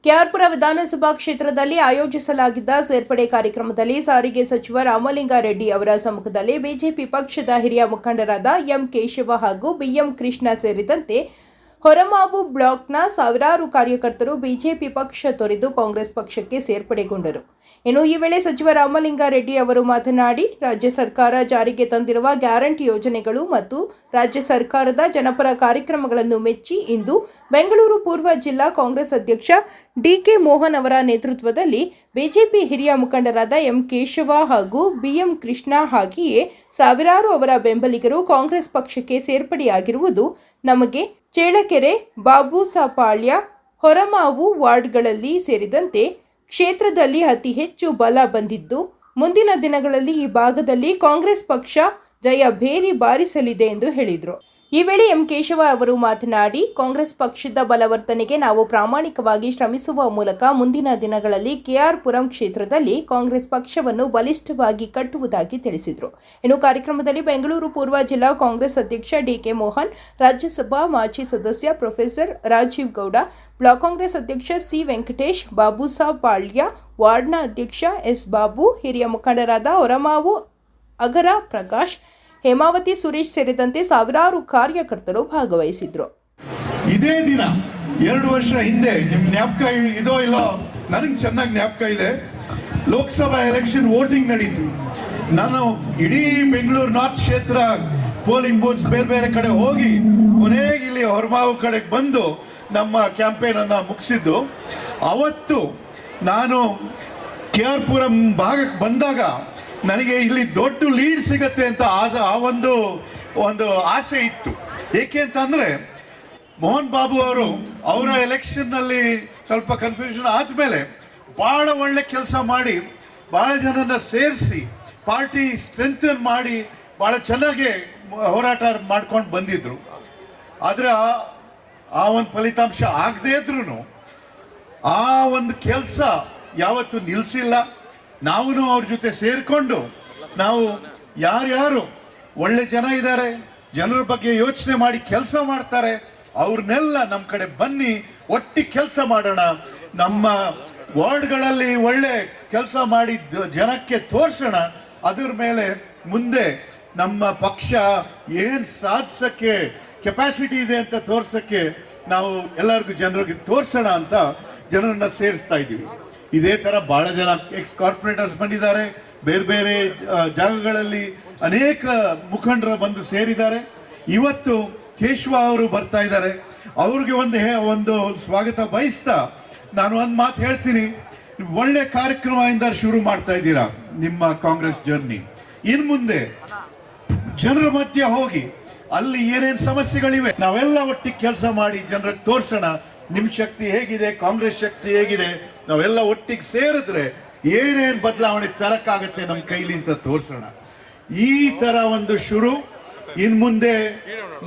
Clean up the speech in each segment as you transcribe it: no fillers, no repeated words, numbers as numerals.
ಕೆಆರ್ಪುರ ವಿಧಾನಸಭಾ ಕ್ಷೇತ್ರದಲ್ಲಿ ಆಯೋಜಿಸಲಾಗಿದ್ದ ಸೇರ್ಪಡೆ ಕಾರ್ಯಕ್ರಮದಲ್ಲಿ ಸಾರಿಗೆ ಸಚಿವ ರಾಮಲಿಂಗಾರೆಡ್ಡಿ ಅವರ ಸಮ್ಮುಖದಲ್ಲಿ ಬಿಜೆಪಿ ಪಕ್ಷದ ಹಿರಿಯ ಮುಖಂಡರಾದ ಎಂ ಕೇಶವ ಹಾಗೂ ಬಿಎಂ ಕೃಷ್ಣ ಸೇರಿದಂತೆ ಹೊರಮಾವು ಬ್ಲಾಕ್ನ ಸಾವಿರಾರು ಕಾರ್ಯಕರ್ತರು ಬಿಜೆಪಿ ಪಕ್ಷ ತೊರೆದು ಕಾಂಗ್ರೆಸ್ ಪಕ್ಷಕ್ಕೆ ಸೇರ್ಪಡೆಗೊಂಡರು. ಇನ್ನು ಈ ವೇಳೆ ಸಚಿವ ರಾಮಲಿಂಗಾರೆಡ್ಡಿ ಅವರು ಮಾತನಾಡಿ, ರಾಜ್ಯ ಸರ್ಕಾರ ಜಾರಿಗೆ ತಂದಿರುವ ಗ್ಯಾರಂಟಿ ಯೋಜನೆಗಳು ಮತ್ತು ರಾಜ್ಯ ಸರ್ಕಾರದ ಜನಪರ ಕಾರ್ಯಕ್ರಮಗಳನ್ನು ಮೆಚ್ಚಿ ಇಂದು ಬೆಂಗಳೂರು ಪೂರ್ವ ಜಿಲ್ಲಾ ಕಾಂಗ್ರೆಸ್ ಅಧ್ಯಕ್ಷ ಡಿಕೆ ಮೋಹನ್ ಅವರ ನೇತೃತ್ವದಲ್ಲಿ ಬಿಜೆಪಿ ಹಿರಿಯ ಮುಖಂಡರಾದ ಎಂ ಕೇಶವ ಹಾಗೂ ಬಿಎಂ ಕೃಷ್ಣ ಹಾಗೆಯೇ ಸಾವಿರಾರು ಅವರ ಬೆಂಬಲಿಗರು ಕಾಂಗ್ರೆಸ್ ಪಕ್ಷಕ್ಕೆ ಸೇರ್ಪಡೆಯಾಗಿರುವುದು ನಮಗೆ ಚೇಳಕೆರೆ, ಬಾಬೂಸಾಪಾಳ್ಯ, ಹೊರಮಾವು ವಾರ್ಡ್ಗಳಲ್ಲಿ ಸೇರಿದಂತೆ ಕ್ಷೇತ್ರದಲ್ಲಿ ಅತಿ ಹೆಚ್ಚು ಬಲ ಬಂದಿದ್ದು, ಮುಂದಿನ ದಿನಗಳಲ್ಲಿ ಈ ಭಾಗದಲ್ಲಿ ಕಾಂಗ್ರೆಸ್ ಪಕ್ಷ ಜಯ ಭೇರಿ ಬಾರಿಸಲಿದೆ ಎಂದು ಹೇಳಿದರು. ಈ ವೇಳೆ ಎಂ ಕೇಶವ ಅವರು ಮಾತನಾಡಿ, ಕಾಂಗ್ರೆಸ್ ಪಕ್ಷದ ಬಲವರ್ಧನೆಗೆ ನಾವು ಪ್ರಾಮಾಣಿಕವಾಗಿ ಶ್ರಮಿಸುವ ಮೂಲಕ ಮುಂದಿನ ದಿನಗಳಲ್ಲಿ ಕೆಆರ್ಪುರಂ ಕ್ಷೇತ್ರದಲ್ಲಿ ಕಾಂಗ್ರೆಸ್ ಪಕ್ಷವನ್ನು ಬಲಿಷ್ಠವಾಗಿ ಕಟ್ಟುವುದಾಗಿ ತಿಳಿಸಿದರು. ಇನ್ನು ಕಾರ್ಯಕ್ರಮದಲ್ಲಿ ಬೆಂಗಳೂರು ಪೂರ್ವ ಜಿಲ್ಲಾ ಕಾಂಗ್ರೆಸ್ ಅಧ್ಯಕ್ಷ ಡಿಕೆ ಮೋಹನ್, ರಾಜ್ಯಸಭಾ ಮಾಜಿ ಸದಸ್ಯ ಪ್ರೊಫೆಸರ್ ರಾಜೀವ್ ಗೌಡ, ಬ್ಲಾಕ್ ಕಾಂಗ್ರೆಸ್ ಅಧ್ಯಕ್ಷ ಸಿ ವೆಂಕಟೇಶ್, ಬಾಬೂಸಾಪಾಳ್ಯ ವಾರ್ಡ್ನ ಅಧ್ಯಕ್ಷ ಎಸ್ ಬಾಬು, ಹಿರಿಯ ಮುಖಂಡರಾದ ಹೊರಮಾವು ಅಗರ ಪ್ರಕಾಶ್, ಹೇಮಾವತಿ ಸುರೇಶ್ ಸೇರಿದಂತೆ ಸಾವಿರಾರು ಕಾರ್ಯಕರ್ತರು ಭಾಗವಹಿಸಿದ್ರು. ಇದೇ ದಿನ 2 ವರ್ಷ ಹಿಂದೆ ನಿಮ್ ಜ್ಞಾಪಕ ಇದೋ ಇಲ್ಲೋ, ನನಗೆ ಚೆನ್ನಾಗಿ ಜ್ಞಾಪಕ ಇದೆ, ಲೋಕಸಭಾ ಎಲೆಕ್ಷನ್ ವೋಟಿಂಗ್ ನಡೀತು. ನಾನು ಇಡೀ ಬೆಂಗಳೂರು ನಾರ್ತ್ ಕ್ಷೇತ್ರ ಪೋಲಿಂಗ್ ಬೂತ್ಸ್ ಬೇರೆ ಬೇರೆ ಕಡೆ ಹೋಗಿ ಕೊನೆಗೆ ಇಲ್ಲಿ ಹೊರಮಾವು ಕಡೆಗೆ ಬಂದು ನಮ್ಮ ಕ್ಯಾಂಪೇನ್ ಅನ್ನ ಮುಗಿಸಿದ್ದು. ಅವತ್ತು ನಾನು ಕೆಆರ್ಪುರಂ ಭಾಗಕ್ಕೆ ಬಂದಾಗ ನನಗೆ ಇಲ್ಲಿ ದೊಡ್ಡ ಲೀಡ್ ಸಿಗತ್ತೆ ಅಂತ ಆ ಒಂದು ಆಸೆ ಇತ್ತು. ಏಕೆ ಅಂತಂದ್ರೆ ಮೋಹನ್ ಬಾಬು ಅವರು ಅವರ ಎಲೆಕ್ಷನ್ನಲ್ಲಿ ಸ್ವಲ್ಪ ಕನ್ಫ್ಯೂಷನ್ ಆದಮೇಲೆ ಭಾಳ ಒಳ್ಳೆ ಕೆಲಸ ಮಾಡಿ ಭಾಳ ಜನನ ಸೇರಿಸಿ ಪಾರ್ಟಿ ಸ್ಟ್ರೆಂಥನ್ ಮಾಡಿ ಭಾಳ ಚೆನ್ನಾಗಿ ಹೋರಾಟ ಮಾಡ್ಕೊಂಡು ಬಂದಿದ್ರು. ಆದರೆ ಆ ಒಂದು ಫಲಿತಾಂಶ ಆಗದೇ ಇದ್ರೂ ಆ ಒಂದು ಕೆಲಸ ಯಾವತ್ತೂ ನಿಲ್ಲಿಸಿಲ್ಲ. ನಾವು ಅವ್ರ ಜೊತೆ ಸೇರಿಕೊಂಡು ನಾವು ಯಾರ್ಯಾರು ಒಳ್ಳೆ ಜನ ಇದ್ದಾರೆ, ಜನರ ಬಗ್ಗೆ ಯೋಚನೆ ಮಾಡಿ ಕೆಲಸ ಮಾಡ್ತಾರೆ, ಅವ್ರನ್ನೆಲ್ಲ ನಮ್ಮ ಕಡೆ ಬನ್ನಿ, ಒಟ್ಟಿಗೆ ಕೆಲಸ ಮಾಡೋಣ. ನಮ್ಮ ವಾರ್ಡ್ಗಳಲ್ಲಿ ಒಳ್ಳೆ ಕೆಲಸ ಮಾಡಿ ಜನಕ್ಕೆ ತೋರಿಸೋಣ. ಅದ್ರ ಮೇಲೆ ಮುಂದೆ ನಮ್ಮ ಪಕ್ಷ ಏನು ಸಾಧಿಸೋಕ್ಕೆ ಕೆಪಾಸಿಟಿ ಇದೆ ಅಂತ ತೋರ್ಸೋಕ್ಕೆ ನಾವು ಎಲ್ಲರಿಗೂ ಜನರಿಗೆ ತೋರಿಸೋಣ ಅಂತ ಜನರನ್ನ ಸೇರಿಸ್ತಾ ಇದ್ದೀವಿ. ಇದೇ ತರ ಬಹಳ ಜನ ಎಕ್ಸ್ ಕಾರ್ಪೊರೇಟರ್ಸ್ ಬಂದಿದ್ದಾರೆ, ಬೇರೆ ಬೇರೆ ಜಾಗಗಳಲ್ಲಿ ಅನೇಕ ಮುಖಂಡರು ಬಂದು ಸೇರಿದ್ದಾರೆ. ಇವತ್ತು ಕೇಶವ ಅವರು ಬರ್ತಾ ಇದ್ದಾರೆ, ಅವ್ರಿಗೆ ಒಂದು ಸ್ವಾಗತ ಬಯಸ್ತಾ ನಾನು ಒಂದು ಮಾತು ಹೇಳ್ತೀನಿ. ಒಳ್ಳೆ ಕಾರ್ಯಕ್ರಮದಿಂದ ಶುರು ಮಾಡ್ತಾ ಇದ್ದೀರಾ ನಿಮ್ಮ ಕಾಂಗ್ರೆಸ್ ಜರ್ನಿ. ಇನ್ ಮುಂದೆ ಜನರ ಮಧ್ಯೆ ಹೋಗಿ ಅಲ್ಲಿ ಏನೇನು ಸಮಸ್ಯೆಗಳಿವೆ ನಾವೆಲ್ಲ ಒಟ್ಟಿಗೆ ಕೆಲಸ ಮಾಡಿ ಜನರಿಗೆ ತೋರ್ಸೋಣ. ನಿಮ್ ಶಕ್ತಿ ಹೇಗಿದೆ, ಕಾಂಗ್ರೆಸ್ ಶಕ್ತಿ ಹೇಗಿದೆ, ನಾವೆಲ್ಲ ಒಟ್ಟಿಗೆ ಸೇರಿದ್ರೆ ಏನೇನು ಬದಲಾವಣೆ ತರಕ್ಕಾಗತ್ತೆ ನಮ್ಮ ಕೈಲಿ ಅಂತ ತೋರ್ಸೋಣ. ಈ ತರ ಒಂದು ಶುರು. ಇನ್ ಮುಂದೆ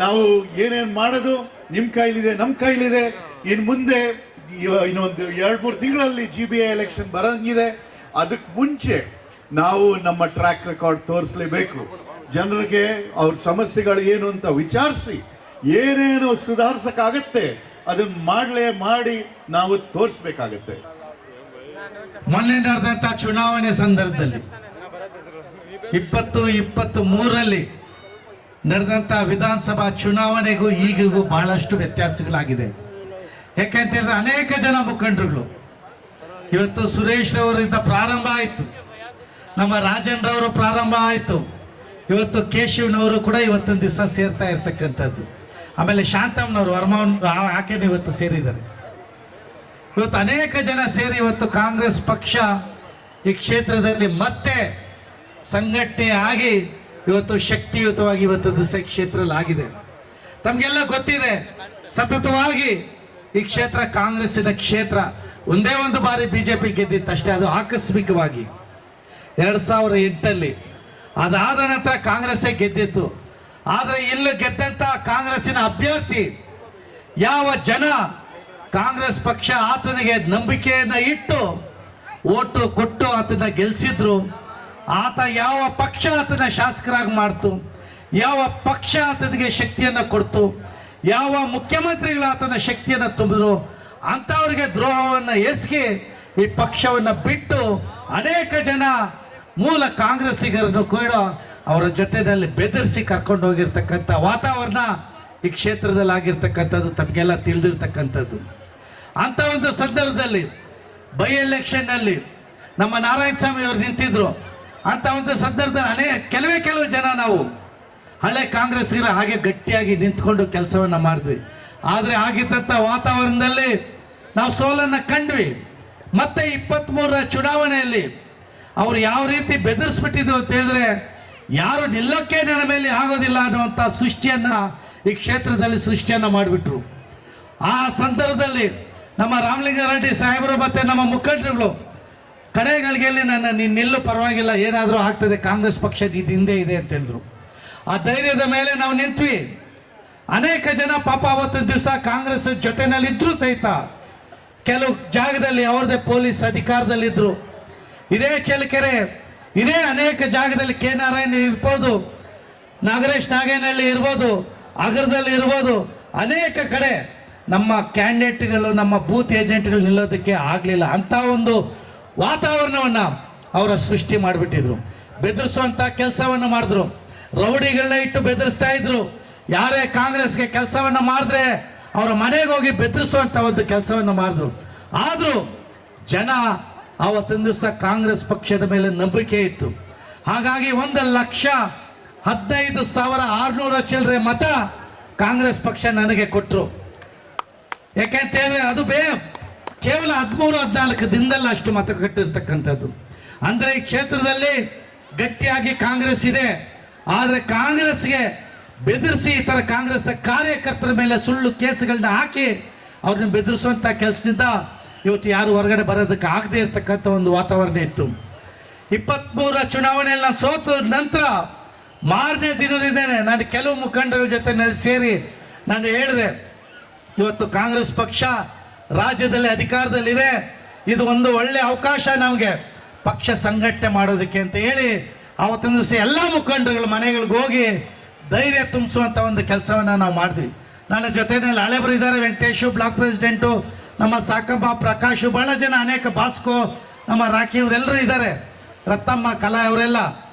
ನಾವು ಏನೇನು ಮಾಡೋದು ನಿಮ್ ಕೈಲಿದೆ, ನಮ್ಮ ಕೈಲಿದೆ. ಇನ್ ಮುಂದೆ ಇನ್ನೊಂದು 2-3 ತಿಂಗಳಲ್ಲಿ GBA ಎಲೆಕ್ಷನ್ ಬರಂಗಿದೆ. ಅದಕ್ಕೆ ಮುಂಚೆ ನಾವು ನಮ್ಮ ಟ್ರ್ಯಾಕ್ ರೆಕಾರ್ಡ್ ತೋರಿಸಲೇಬೇಕು. ಜನರಿಗೆ ಅವ್ರ ಸಮಸ್ಯೆಗಳು ಏನು ಅಂತ ವಿಚಾರಿಸಿ ಏನೇನು ಸುಧಾರಿಸಕ್ಕಾಗತ್ತೆ ಅದನ್ನ ಮಾಡಿ ನಾವು ತೋರಿಸ್ಬೇಕಾಗತ್ತೆ. ಮೊನ್ನೆ ನಡೆದಂತ ಚುನಾವಣೆ ಸಂದರ್ಭದಲ್ಲಿ 2023ರಲ್ಲಿ ನಡೆದಂತ ವಿಧಾನಸಭಾ ಚುನಾವಣೆಗೂ ಈಗಿಗೂ ಬಹಳಷ್ಟು ವ್ಯತ್ಯಾಸಗಳಾಗಿದೆ. ಯಾಕೆಂತ ಹೇಳಿದ್ರೆ ಅನೇಕ ಜನ ಮುಖಂಡರುಗಳು ಇವತ್ತು ಸುರೇಶ್ ರವರಿಂದ ಪ್ರಾರಂಭ ಆಯಿತು, ನಮ್ಮ ರಾಜೇಂದ್ರ ಅವರು ಪ್ರಾರಂಭ ಆಯಿತು, ಇವತ್ತು ಕೇಶವನವರು ಕೂಡ ಇವತ್ತೊಂದು ದಿವಸ ಸೇರ್ತಾ ಇರ್ತಕ್ಕಂಥದ್ದು. ಆಮೇಲೆ ಶಾಂತಮ್ಮನವರು ವರ್ಮನ್ ಆಕೆನ ಇವತ್ತು ಸೇರಿದ್ದಾರೆ. ಇವತ್ತು ಅನೇಕ ಜನ ಸೇರಿ ಇವತ್ತು ಕಾಂಗ್ರೆಸ್ ಪಕ್ಷ ಈ ಕ್ಷೇತ್ರದಲ್ಲಿ ಮತ್ತೆ ಸಂಘಟನೆ ಆಗಿ ಇವತ್ತು ಶಕ್ತಿಯುತವಾಗಿ ಇವತ್ತು ದಿವಸ ಕ್ಷೇತ್ರದಲ್ಲಿ ಆಗಿದೆ. ತಮಗೆಲ್ಲ ಗೊತ್ತಿದೆ, ಸತತವಾಗಿ ಈ ಕ್ಷೇತ್ರ ಕಾಂಗ್ರೆಸ್ಸಿನ ಕ್ಷೇತ್ರ. ಒಂದೇ ಒಂದು ಬಾರಿ ಬಿಜೆಪಿ ಗೆದ್ದಿತ್ತಷ್ಟೇ, ಅದು ಆಕಸ್ಮಿಕವಾಗಿ 2008ರಲ್ಲಿ. ಅದಾದ ನಂತರ ಕಾಂಗ್ರೆಸ್ಸೇ ಗೆದ್ದಿತ್ತು. ಆದರೆ ಇಲ್ಲಿ ಗೆದ್ದಂತ ಕಾಂಗ್ರೆಸ್ಸಿನ ಅಭ್ಯರ್ಥಿ ಯಾವ ಜನ ಕಾಂಗ್ರೆಸ್ ಪಕ್ಷ ಆತನಿಗೆ ನಂಬಿಕೆಯನ್ನು ಇಟ್ಟು ಓಟು ಕೊಟ್ಟು ಆತನ ಗೆಲ್ಲಿಸಿದ್ರು, ಆತ ಯಾವ ಪಕ್ಷ ಆತನ ಶಾಸಕರಾಗಿ ಮಾಡ್ತು, ಯಾವ ಪಕ್ಷ ಆತನಿಗೆ ಶಕ್ತಿಯನ್ನು ಕೊಡ್ತು, ಯಾವ ಮುಖ್ಯಮಂತ್ರಿಗಳು ಆತನ ಶಕ್ತಿಯನ್ನು ತುಂಬಿದ್ರು, ಅಂಥವ್ರಿಗೆ ದ್ರೋಹವನ್ನು ಎಸಗಿ ಈ ಪಕ್ಷವನ್ನು ಬಿಟ್ಟು ಅನೇಕ ಜನ ಮೂಲ ಕಾಂಗ್ರೆಸ್ಸಿಗರನ್ನು ಕೂಡ ಅವರ ಜೊತೆಯಲ್ಲಿ ಬೆದರಿಸಿ ಕರ್ಕೊಂಡು ಹೋಗಿರ್ತಕ್ಕಂಥ ವಾತಾವರಣ ಈ ಕ್ಷೇತ್ರದಲ್ಲಿ ಆಗಿರ್ತಕ್ಕಂಥದ್ದು ತಮಗೆಲ್ಲ ತಿಳಿದಿರ್ತಕ್ಕಂಥದ್ದು. ಅಂಥ ಒಂದು ಸಂದರ್ಭದಲ್ಲಿ ಬೈ ಎಲೆಕ್ಷನ್ನಲ್ಲಿ ನಮ್ಮ ನಾರಾಯಣ ಸ್ವಾಮಿ ಅವರು ನಿಂತಿದ್ರು. ಅಂಥ ಒಂದು ಸಂದರ್ಭದಲ್ಲಿ ಕೆಲವು ಜನ ನಾವು ಹಳೆ ಕಾಂಗ್ರೆಸ್ಸಿಗರ ಹಾಗೆ ಗಟ್ಟಿಯಾಗಿ ನಿಂತ್ಕೊಂಡು ಕೆಲಸವನ್ನು ಮಾಡಿದ್ವಿ. ಆದರೆ ಆಗಿದ್ದಂಥ ವಾತಾವರಣದಲ್ಲಿ ನಾವು ಸೋಲನ್ನು ಕಂಡ್ವಿ. ಮತ್ತೆ 23ರ ಚುನಾವಣೆಯಲ್ಲಿ ಅವ್ರು ಯಾವ ರೀತಿ ಬೆದರಿಸ್ಬಿಟ್ಟಿದ್ರು ಅಂತ ಹೇಳಿದ್ರೆ, ಯಾರು ನಿಲ್ಲೋಕ್ಕೆ ನನ್ನ ಮೇಲೆ ಆಗೋದಿಲ್ಲ ಅನ್ನುವಂಥ ಸೃಷ್ಟಿಯನ್ನು ಈ ಕ್ಷೇತ್ರದಲ್ಲಿ ಸೃಷ್ಟಿಯನ್ನು ಮಾಡಿಬಿಟ್ರು. ಆ ಸಂದರ್ಭದಲ್ಲಿ ನಮ್ಮ ರಾಮಲಿಂಗಾರೆಡ್ಡಿ ಸಾಹೇಬರು ಮತ್ತು ನಮ್ಮ ಮುಖಂಡರುಗಳು ಕಡೆಗಳಿಗೆ ನೀನು ನಿಲ್ಲು, ಪರವಾಗಿಲ್ಲ, ಏನಾದರೂ ಆಗ್ತದೆ, ಕಾಂಗ್ರೆಸ್ ಪಕ್ಷ ನಿನ್ನ ಹಿಂದೆ ಇದೆ ಅಂತ ಹೇಳಿದ್ರು. ಆ ಧೈರ್ಯದ ಮೇಲೆ ನಾವು ನಿಂತ್ವಿ. ಅನೇಕ ಜನ ಪಾಪ ಅವತ್ತಿನ ದಿವಸ ಕಾಂಗ್ರೆಸ್ ಜೊತೆನಲ್ಲಿದ್ದರೂ ಸಹಿತ ಕೆಲವು ಜಾಗದಲ್ಲಿ ಅವ್ರದ್ದೇ ಪೊಲೀಸ್ ಅಧಿಕಾರದಲ್ಲಿದ್ದರು. ಇದೇ ಚಳ್ಳಕೆರೆ, ಇದೇ ಅನೇಕ ಜಾಗದಲ್ಲಿ ಕೆ ನಾರಾಯಣ ಇರ್ಬೋದು, ನಾಗರೇಶ್ ನಾಗೇನಹಳ್ಳಿ ಇರ್ಬೋದು, ಅಗರದಲ್ಲಿ ಇರ್ಬೋದು, ಅನೇಕ ಕಡೆ ನಮ್ಮ ಕ್ಯಾಂಡಿಡೇಟ್ಗಳು, ನಮ್ಮ ಬೂತ್ ಏಜೆಂಟ್ಗಳು ನಿಲ್ಲೋದಕ್ಕೆ ಆಗಲಿಲ್ಲ. ಅಂಥ ಒಂದು ವಾತಾವರಣವನ್ನು ಅವರ ಸೃಷ್ಟಿ ಮಾಡಿಬಿಟ್ಟಿದ್ರು. ಬೆದರಿಸುವಂಥ ಕೆಲಸವನ್ನು ಮಾಡಿದ್ರು. ರೌಡಿಗಳನ್ನ ಇಟ್ಟು ಬೆದರಿಸ್ತಾ ಇದ್ರು. ಯಾರೇ ಕಾಂಗ್ರೆಸ್ಗೆ ಕೆಲಸವನ್ನು ಮಾಡಿದ್ರೆ ಅವರ ಮನೆಗೆ ಹೋಗಿ ಬೆದರಿಸುವಂಥ ಒಂದು ಕೆಲಸವನ್ನು ಮಾಡಿದ್ರು. ಆದರೂ ಜನ ಆವತ್ತಿನ ದಿವಸ ಕಾಂಗ್ರೆಸ್ ಪಕ್ಷದ ಮೇಲೆ ನಂಬಿಕೆ ಇತ್ತು. ಹಾಗಾಗಿ 1,15,600 ಚಿಲ್ಲರೆ ಮತ ಕಾಂಗ್ರೆಸ್ ಪಕ್ಷ ನನಗೆ ಕೊಟ್ಟರು. ಯಾಕೆಂತ ಹೇಳಿದ್ರೆ ಅದು ಕೇವಲ 13-14 ದಿನದಲ್ಲಿ ಅಷ್ಟು ಮತ ಕಟ್ಟಿರ್ತಕ್ಕಂಥದ್ದು. ಅಂದರೆ ಈ ಕ್ಷೇತ್ರದಲ್ಲಿ ಗಟ್ಟಿಯಾಗಿ ಕಾಂಗ್ರೆಸ್ ಇದೆ. ಆದರೆ ಕಾಂಗ್ರೆಸ್ಗೆ ಬೆದರಿಸಿ ಈ ಥರ ಕಾಂಗ್ರೆಸ್ ಕಾರ್ಯಕರ್ತರ ಮೇಲೆ ಸುಳ್ಳು ಕೇಸುಗಳನ್ನ ಹಾಕಿ ಅವ್ರನ್ನ ಬೆದರಿಸುವಂಥ ಕೆಲಸದಿಂದ ಇವತ್ತು ಯಾರು ಹೊರಗಡೆ ಬರೋದಕ್ಕೆ ಆಗದೆ ಇರ್ತಕ್ಕಂಥ ಒಂದು ವಾತಾವರಣ ಇತ್ತು. 23ರ ಚುನಾವಣೆಯಲ್ಲಿ ನಾನು ಸೋತ ನಂತರ ಮಾರನೇ ದಿನದಿಂದನೇ ನಾನು ಕೆಲವು ಮುಖಂಡರ ಜೊತೆ ಸೇರಿ ನಾನು ಹೇಳಿದೆ, ಇವತ್ತು ಕಾಂಗ್ರೆಸ್ ಪಕ್ಷ ರಾಜ್ಯದಲ್ಲಿ ಅಧಿಕಾರದಲ್ಲಿದೆ, ಇದು ಒಂದು ಒಳ್ಳೆ ಅವಕಾಶ ನಮಗೆ ಪಕ್ಷ ಸಂಘಟನೆ ಮಾಡೋದಕ್ಕೆ ಅಂತ ಹೇಳಿ ಆವತ್ತಿನ ದಿವಸ ಎಲ್ಲ ಮುಖಂಡರುಗಳ ಮನೆಗಳಿಗೆ ಹೋಗಿ ಧೈರ್ಯ ತುಂಬಿಸುವಂಥ ಒಂದು ಕೆಲಸವನ್ನು ನಾವು ಮಾಡಿದ್ವಿ. ನನ್ನ ಜೊತೆಯಲ್ಲಿ ಹಳೆಬರು ಇದ್ದಾರೆ, ವೆಂಕಟೇಶು ಬ್ಲಾಕ್ ಪ್ರೆಸಿಡೆಂಟು, ನಮ್ಮ ಸಾಕಮ್ಮ, ಪ್ರಕಾಶು, ಭಾಳ ಜನ, ಅನೇಕ ಬಾಸ್ಕೋ, ನಮ್ಮ ರಾಕಿ, ಇವರೆಲ್ಲರೂ ಇದ್ದಾರೆ, ರತ್ತಮ್ಮ, ಕಲಾ, ಇವರೆಲ್ಲ,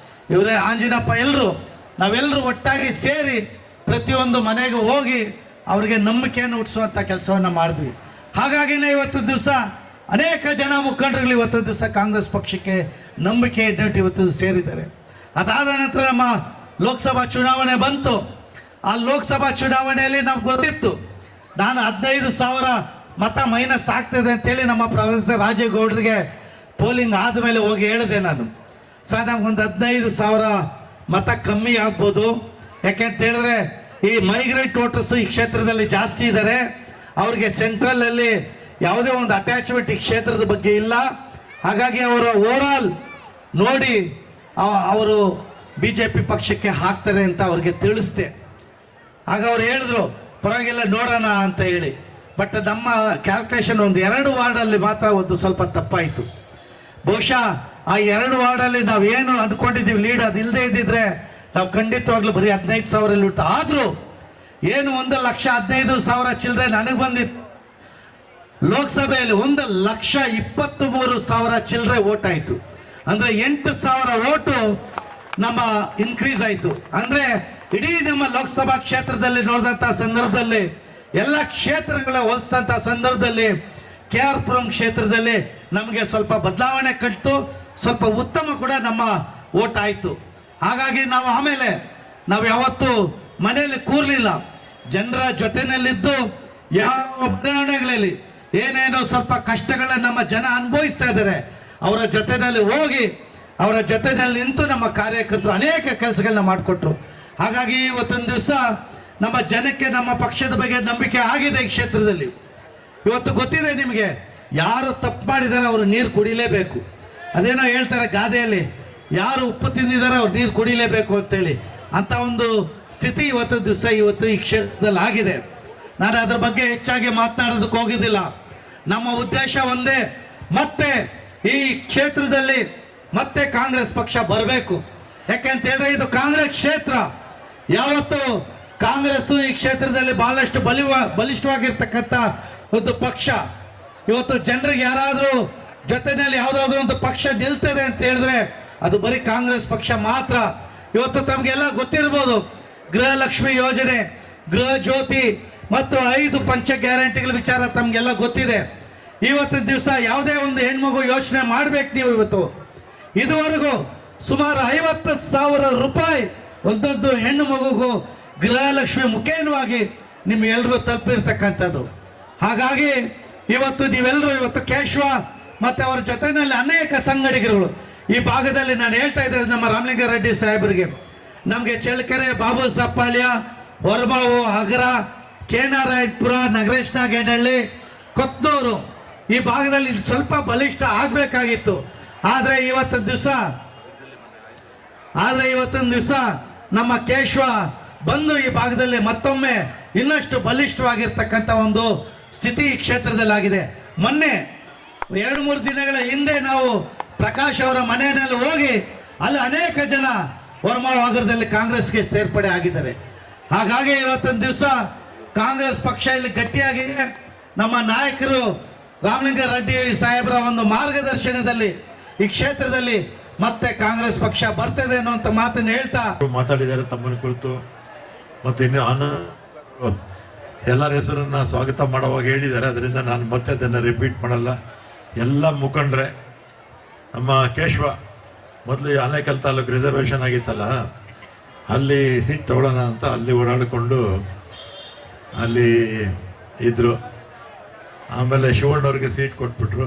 ಇವರೇ ಆಂಜಿನಪ್ಪ, ಎಲ್ಲರೂ ನಾವೆಲ್ಲರೂ ಒಟ್ಟಾಗಿ ಸೇರಿ ಪ್ರತಿಯೊಂದು ಮನೆಗೂ ಹೋಗಿ ಅವ್ರಿಗೆ ನಂಬಿಕೆಯನ್ನು ಹುಟ್ಟಿಸುವಂಥ ಕೆಲಸವನ್ನು ಮಾಡಿದ್ವಿ. ಹಾಗಾಗಿನೇ ಇವತ್ತು ದಿವಸ ಅನೇಕ ಜನ ಮುಖಂಡರುಗಳು ಇವತ್ತು ದಿವಸ ಕಾಂಗ್ರೆಸ್ ಪಕ್ಷಕ್ಕೆ ನಂಬಿಕೆ ಇಟ್ಟು ಇವತ್ತು ಸೇರಿದ್ದಾರೆ. ಅದಾದ ನಂತರ ನಮ್ಮ ಲೋಕಸಭಾ ಚುನಾವಣೆ ಬಂತು. ಆ ಲೋಕಸಭಾ ಚುನಾವಣೆಯಲ್ಲಿ ನಮ್ಗೆ ಗೊತ್ತಿತ್ತು, ನಾನು 15,000 ಮತ ಮೈನಸ್ ಆಗ್ತದೆ ಅಂತೇಳಿ ನಮ್ಮ ಪ್ರೊಫೆಸರ್ ರಾಜೇಗೌಡರಿಗೆ ಪೋಲಿಂಗ್ ಆದಮೇಲೆ ಹೋಗಿ ಹೇಳಿದೆ ನಾನು, ಸರ್ ನಮ್ಗೊಂದು 15,000 ಮತ ಕಮ್ಮಿ ಆಗ್ಬೋದು, ಯಾಕೆಂತ ಹೇಳಿದ್ರೆ ಈ ಮೈಗ್ರೇಟ್ ವೋಟರ್ಸ್ ಈ ಕ್ಷೇತ್ರದಲ್ಲಿ ಜಾಸ್ತಿ ಇದ್ದಾರೆ, ಅವ್ರಿಗೆ ಸೆಂಟ್ರಲಲ್ಲಿ ಯಾವುದೇ ಒಂದು ಅಟ್ಯಾಚ್ಮೆಂಟ್ ಈ ಕ್ಷೇತ್ರದ ಬಗ್ಗೆ ಇಲ್ಲ, ಹಾಗಾಗಿ ಅವರ ಓವರಾಲ್ ನೋಡಿ ಅವರು BJP ಪಕ್ಷಕ್ಕೆ ಹಾಕ್ತಾರೆ ಅಂತ ಅವ್ರಿಗೆ ತಿಳಿಸ್ದೆ. ಆಗ ಅವ್ರು ಹೇಳಿದ್ರು ಪರವಾಗಿಲ್ಲ ನೋಡೋಣ ಅಂತ ಹೇಳಿ. ಬಟ್ ನಮ್ಮ ಕ್ಯಾಲ್ಕುಲೇಷನ್ ಒಂದು 2 ವಾರ್ಡಲ್ಲಿ ಮಾತ್ರ ಒಂದು ಸ್ವಲ್ಪ ತಪ್ಪಾಯಿತು. ಬಹುಶಃ ಆ 2 ವಾರ್ಡಲ್ಲಿ ನಾವೇನು ಅಂದ್ಕೊಂಡಿದ್ದೀವಿ ಲೀಡ್ ಅದು ಇಲ್ಲದೆ ಇದ್ದಿದ್ರೆ ನಾವು ಖಂಡಿತವಾಗ್ಲೂ ಬರೀ 15,000 ಇಡ್ತಾ. ಆದರೂ ಏನು 1,15,000 ಚಿಲ್ಲರೆ ನನಗೆ ಬಂದಿತ್ತು. ಲೋಕಸಭೆಯಲ್ಲಿ 1,23,000 ಚಿಲ್ಲರೆ ಓಟ್ ಆಯಿತು. ಅಂದರೆ 8,000 ಓಟು ನಮ್ಮ ಇನ್ಕ್ರೀಸ್ ಆಯಿತು. ಅಂದರೆ ಇಡೀ ನಮ್ಮ ಲೋಕಸಭಾ ಕ್ಷೇತ್ರದಲ್ಲಿ ನೋಡಿದಂಥ ಸಂದರ್ಭದಲ್ಲಿ, ಎಲ್ಲ ಕ್ಷೇತ್ರಗಳ ಹೋಲಿಸಿದಂಥ ಸಂದರ್ಭದಲ್ಲಿ KR ಪುರಂ ಕ್ಷೇತ್ರದಲ್ಲಿ ನಮಗೆ ಸ್ವಲ್ಪ ಬದಲಾವಣೆ ಕಂಡು ಸ್ವಲ್ಪ ಉತ್ತಮ ಕೂಡ ನಮ್ಮ ಓಟ್ ಆಯಿತು. ಹಾಗಾಗಿ ನಾವು ಆಮೇಲೆ ನಾವು ಯಾವತ್ತೂ ಮನೆಯಲ್ಲಿ ಕೂರಲಿಲ್ಲ, ಜನರ ಜೊತೆಯಲ್ಲಿದ್ದು ಯಾವ ಬದಲಾವಣೆಗಳಲ್ಲಿ ಏನೇನೋ ಸ್ವಲ್ಪ ಕಷ್ಟಗಳನ್ನು ನಮ್ಮ ಜನ ಅನುಭವಿಸ್ತಾ ಇದ್ದಾರೆ ಅವರ ಜೊತೆಯಲ್ಲಿ ಹೋಗಿ ಅವರ ಜೊತೆಯಲ್ಲಿ ನಿಂತು ನಮ್ಮ ಕಾರ್ಯಕರ್ತರು ಅನೇಕ ಕೆಲಸಗಳನ್ನ ಮಾಡಿಕೊಟ್ರು. ಹಾಗಾಗಿ ಇವತ್ತೊಂದು ದಿವಸ ನಮ್ಮ ಜನಕ್ಕೆ ನಮ್ಮ ಪಕ್ಷದ ಬಗ್ಗೆ ನಂಬಿಕೆ ಆಗಿದೆ. ಈ ಕ್ಷೇತ್ರದಲ್ಲಿ ಇವತ್ತು ಗೊತ್ತಿದೆ ನಿಮಗೆ, ಯಾರು ತಪ್ಪು ಮಾಡಿದ್ದಾರೆ ಅವರು ನೀರು ಕುಡಿಲೇಬೇಕು. ಅದೇನೋ ಹೇಳ್ತಾರೆ ಗಾದೆಯಲ್ಲಿ, ಯಾರು ಉಪ್ಪು ತಿಂದಿದ್ದಾರೆ ಅವ್ರು ನೀರು ಕುಡಿಲೇಬೇಕು ಅಂತೇಳಿ. ಅಂಥ ಒಂದು ಸ್ಥಿತಿ ಇವತ್ತು ದಿವಸ ಇವತ್ತು ಈ ಕ್ಷೇತ್ರದಲ್ಲಿ ಆಗಿದೆ. ನಾನು ಅದ್ರ ಬಗ್ಗೆ ಹೆಚ್ಚಾಗಿ ಮಾತನಾಡೋದಕ್ಕೆ ಹೋಗಿದ್ದಿಲ್ಲ. ನಮ್ಮ ಉದ್ದೇಶ ಒಂದೇ, ಮತ್ತೆ ಈ ಕ್ಷೇತ್ರದಲ್ಲಿ ಮತ್ತೆ ಕಾಂಗ್ರೆಸ್ ಪಕ್ಷ ಬರಬೇಕು. ಯಾಕೆಂತ ಹೇಳಿದ್ರೆ ಇದು ಕಾಂಗ್ರೆಸ್ ಕ್ಷೇತ್ರ. ಯಾವತ್ತು ಕಾಂಗ್ರೆಸ್ ಈ ಕ್ಷೇತ್ರದಲ್ಲಿ ಬಹಳಷ್ಟು ಬಲಿಷ್ಠವಾಗಿರ್ತಕ್ಕಂಥ ಒಂದು ಪಕ್ಷ. ಇವತ್ತು ಜನರಿಗೆ ಯಾರಾದರೂ ಜೊತೆಯಲ್ಲಿ ಯಾವುದಾದ್ರೂ ಒಂದು ಪಕ್ಷ ನಿಲ್ತದೆ ಅಂತ ಹೇಳಿದ್ರೆ ಅದು ಬರೀ ಕಾಂಗ್ರೆಸ್ ಪಕ್ಷ ಮಾತ್ರ. ಇವತ್ತು ತಮಗೆಲ್ಲ ಗೊತ್ತಿರ್ಬೋದು, ಗೃಹಲಕ್ಷ್ಮಿ ಯೋಜನೆ, ಗೃಹ ಜ್ಯೋತಿ ಮತ್ತು 5 ಪಂಚ ಗ್ಯಾರಂಟಿಗಳ ವಿಚಾರ ತಮಗೆಲ್ಲ ಗೊತ್ತಿದೆ. ಇವತ್ತಿನ ದಿವಸ ಯಾವುದೇ ಒಂದು ಹೆಣ್ಮಗು ಯೋಚನೆ ಮಾಡ್ಬೇಕು ನೀವು. ಇವತ್ತು ಇದುವರೆಗೂ ಸುಮಾರು 50,000 ರೂಪಾಯಿ ಒಂದೊಂದು ಹೆಣ್ಣು ಮಗುಗೂ ಗೃಹಲಕ್ಷ್ಮಿ ಮುಖೇನವಾಗಿ ನಿಮ್ಗೆಲ್ರಿಗೂ ತಲುಪಿರ್ತಕ್ಕಂಥದ್ದು. ಹಾಗಾಗಿ ಇವತ್ತು ನೀವೆಲ್ಲರೂ ಇವತ್ತು ಕೇಶವ ಮತ್ತು ಅವರ ಜೊತೆಯಲ್ಲಿ ಅನೇಕ ಸಂಘಟಕರುಗಳು ಈ ಭಾಗದಲ್ಲಿ, ನಾನು ಹೇಳ್ತಾ ಇದ್ದೇನೆ ನಮ್ಮ ರಾಮಲಿಂಗಾರೆಡ್ಡಿ ಸಾಹೇಬರಿಗೆ, ನಮಗೆ ಚಳ್ಳಕೆರೆ, ಬಾಬು ಸಪ್ಪಾಳ್ಯ, ಹೊರಬಾವು, ಅಗರ, ಕೆನಾರಾಯಣಪುರ, ನಗರೇಶ್ ನಾಗೇನಹಳ್ಳಿ, ಕೊತ್ನೂರು ಈ ಭಾಗದಲ್ಲಿ ಸ್ವಲ್ಪ ಬಲಿಷ್ಠ ಆಗಬೇಕಾಗಿತ್ತು. ಆದರೆ ಇವತ್ತಿನ ದಿವಸ ನಮ್ಮ ಕೇಶವ ಬಂದು ಈ ಭಾಗದಲ್ಲಿ ಮತ್ತೊಮ್ಮೆ ಇನ್ನಷ್ಟು ಬಲಿಷ್ಠವಾಗಿರ್ತಕ್ಕಂಥ ಒಂದು ಸ್ಥಿತಿ ಈ ಕ್ಷೇತ್ರದಲ್ಲಾಗಿದೆ. ಮೊನ್ನೆ 2-3 ದಿನಗಳ ಹಿಂದೆ ನಾವು ಪ್ರಕಾಶ್ ಅವರ ಮನೆಯಲ್ಲಿ ಹೋಗಿ ಅಲ್ಲಿ ಅನೇಕ ಜನ ಹೊರಮಾವಗರದಲ್ಲಿ ಕಾಂಗ್ರೆಸ್ಗೆ ಸೇರ್ಪಡೆ ಆಗಿದ್ದಾರೆ. ಹಾಗಾಗಿ ಇವತ್ತಿನ ದಿವಸ ಕಾಂಗ್ರೆಸ್ ಪಕ್ಷ ಇಲ್ಲಿ ಗಟ್ಟಿಯಾಗಿದೆ. ನಮ್ಮ ನಾಯಕರು ರಾಮಲಿಂಗಾರೆಡ್ಡಿ ಸಾಹೇಬರ ಒಂದು ಮಾರ್ಗದರ್ಶನದಲ್ಲಿ ಈ ಕ್ಷೇತ್ರದಲ್ಲಿ ಮತ್ತೆ ಕಾಂಗ್ರೆಸ್ ಪಕ್ಷ ಬರ್ತದೆ ಅನ್ನುವಂಥ ಮಾತನ್ನು ಹೇಳ್ತಾ ಮಾತಾಡಿದ್ದಾರೆ ತಮ್ಮನ ಕುರಿತು. ಮತ್ತು ಇನ್ನು ಎಲ್ಲರ ಹೆಸರನ್ನ ಸ್ವಾಗತ ಮಾಡುವಾಗ ಹೇಳಿದ್ದಾರೆ, ಅದರಿಂದ ನಾನು ಮತ್ತೆ ಅದನ್ನು ರಿಪೀಟ್ ಮಾಡಲ್ಲ. ಎಲ್ಲ ಮುಖಂಡ್ರೆ, ನಮ್ಮ ಕೇಶವ ಮೊದಲು ಆನೇಕಲ್ ತಾಲೂಕು ರಿಸರ್ವೇಷನ್ ಆಗಿತ್ತಲ್ಲ, ಅಲ್ಲಿ ಸೀಟ್ ತಗೊಳ್ಳೋಣ ಅಂತ ಅಲ್ಲಿ ಓಡಾಡಿಕೊಂಡು ಅಲ್ಲಿ ಇದ್ದರು. ಆಮೇಲೆ ಶಿವಣ್ಣವ್ರಿಗೆ ಸೀಟ್ ಕೊಟ್ಬಿಟ್ರು.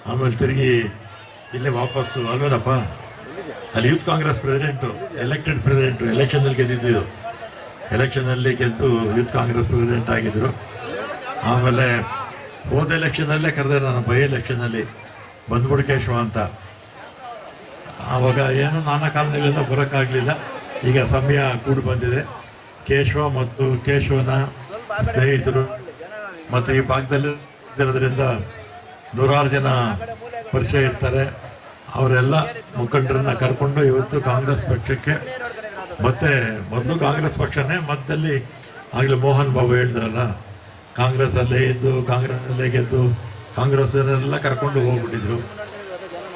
ಆಮೇಲೆ ತಿರುಗಿ ಇಲ್ಲೇ ವಾಪಸ್ಸು ಅಲ್ವೇನಪ್ಪ, ಅಲ್ಲಿ youth Congress president, elected president, ಎಲೆಕ್ಷನಲ್ಲಿ ಗೆದ್ದಿದ್ದು, ಎಲೆಕ್ಷನಲ್ಲಿ ಗೆದ್ದು ಯೂತ್ ಕಾಂಗ್ರೆಸ್ ಪ್ರೆಸಿಡೆಂಟ್ ಆಗಿದ್ದರು. ಆಮೇಲೆ ಹೋದ ಎಲೆಕ್ಷನಲ್ಲೇ ಕರೆದೆ ನಾನು, ಬೈ ಎಲೆಕ್ಷನಲ್ಲಿ ಬಂದ್ಬಿಡು ಕೇಶವ ಅಂತ. ಆವಾಗ ಏನು ನಾನಾ ಕಾರಣಗಳಿಂದ ಬರೋಕ್ಕಾಗಲಿಲ್ಲ. ಈಗ ಸಮಯ ಕೂಡಿ ಬಂದಿದೆ. ಕೇಶವ ಮತ್ತು ಕೇಶವನ ಸ್ನೇಹಿತರು ಮತ್ತು ಈ ಭಾಗದಲ್ಲಿ ಇರೋದ್ರಿಂದ 100 ಜನ ಪರಿಚಯ ಇರ್ತಾರೆ. ಅವರೆಲ್ಲ ಮುಖಂಡರನ್ನ ಕರ್ಕೊಂಡು ಇವತ್ತು ಕಾಂಗ್ರೆಸ್ ಪಕ್ಷಕ್ಕೆ, ಮತ್ತೆ ಮೊದಲು ಕಾಂಗ್ರೆಸ್ ಪಕ್ಷನೇ, ಮಧ್ಯದಲ್ಲಿ ಆಗಲೇ ಮೋಹನ್ ಬಾಬು ಹೇಳಿದ್ರಲ್ಲ, ಕಾಂಗ್ರೆಸ್ಸಲ್ಲೇ ಇದ್ದು ಕಾಂಗ್ರೆಸ್ಸಲ್ಲೇ ಗೆದ್ದು ಕಾಂಗ್ರೆಸ್ಸನ್ನೆಲ್ಲ ಕರ್ಕೊಂಡು ಹೋಗ್ಬಿಟ್ಟಿದ್ರು.